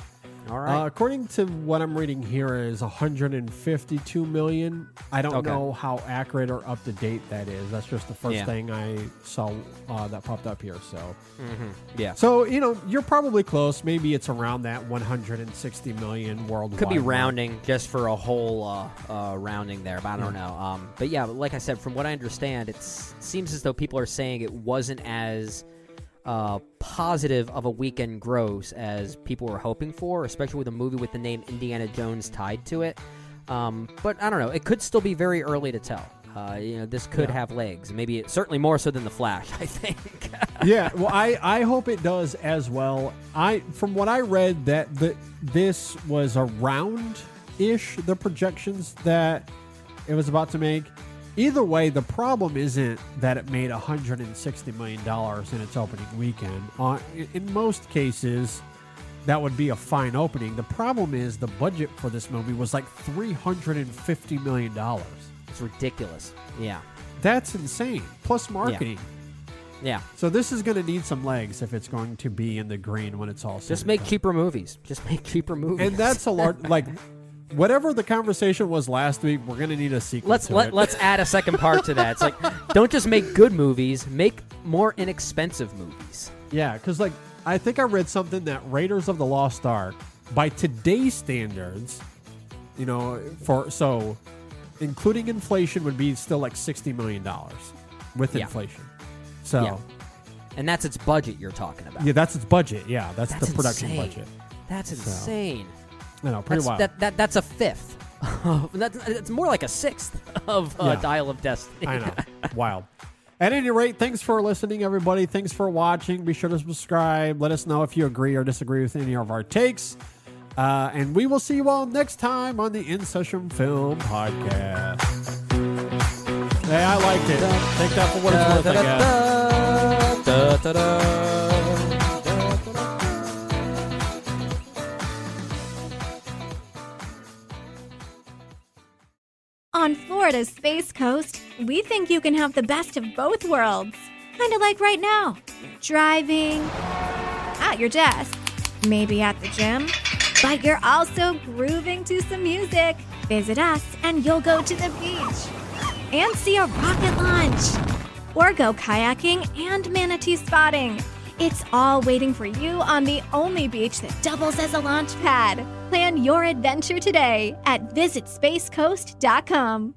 All right. According to what I'm reading here is 152 million. I don't know how accurate or up to date that is. That's just the first thing I saw that popped up here. So, Yeah. So, you're probably close. Maybe it's around that 160 million worldwide. Could be rounding just for a whole rounding there, but I don't know. But yeah, like I said, from what I understand, it seems as though people are saying it wasn't as positive of a weekend gross as people were hoping for, especially with a movie with the name Indiana Jones tied to it. But I don't know. It could still be very early to tell. This could have legs. Maybe certainly more so than The Flash, I think. Yeah, well, I hope it does as well. From what I read, that this was around-ish the projections that it was about to make. Either way, the problem isn't that it made $160 million in its opening weekend. In most cases, that would be a fine opening. The problem is the budget for this movie was like $350 million. It's ridiculous. Yeah. That's insane. Plus marketing. Yeah. So this is going to need some legs if it's going to be in the green when it's all said. Just make cheaper movies. And that's a large... Whatever the conversation was last week, we're going to need a sequel Let's add a second part to that. It's like, don't just make good movies, make more inexpensive movies. Yeah, because I think I read something that Raiders of the Lost Ark, by today's standards, including inflation, would be still like $60 million with inflation. So, yeah. And that's its budget you're talking about. Yeah, that's its budget. Yeah, that's the production insane. budget. That's insane. I know, pretty wild. That's a fifth. It's more like a sixth of Dial of Destiny. I know. Wild. At any rate, thanks for listening, everybody. Thanks for watching. Be sure to subscribe. Let us know if you agree or disagree with any of our takes. And we will see you all next time on the InSession Film Podcast. Hey, I liked it. Take that for what it's worth, I guess. On Florida's Space Coast, we think you can have the best of both worlds. Kind of like right now. Driving, at your desk, maybe at the gym, but you're also grooving to some music. Visit us and you'll go to the beach and see a rocket launch. Or go kayaking and manatee spotting. It's all waiting for you on the only beach that doubles as a launch pad. Plan your adventure today at visitspacecoast.com.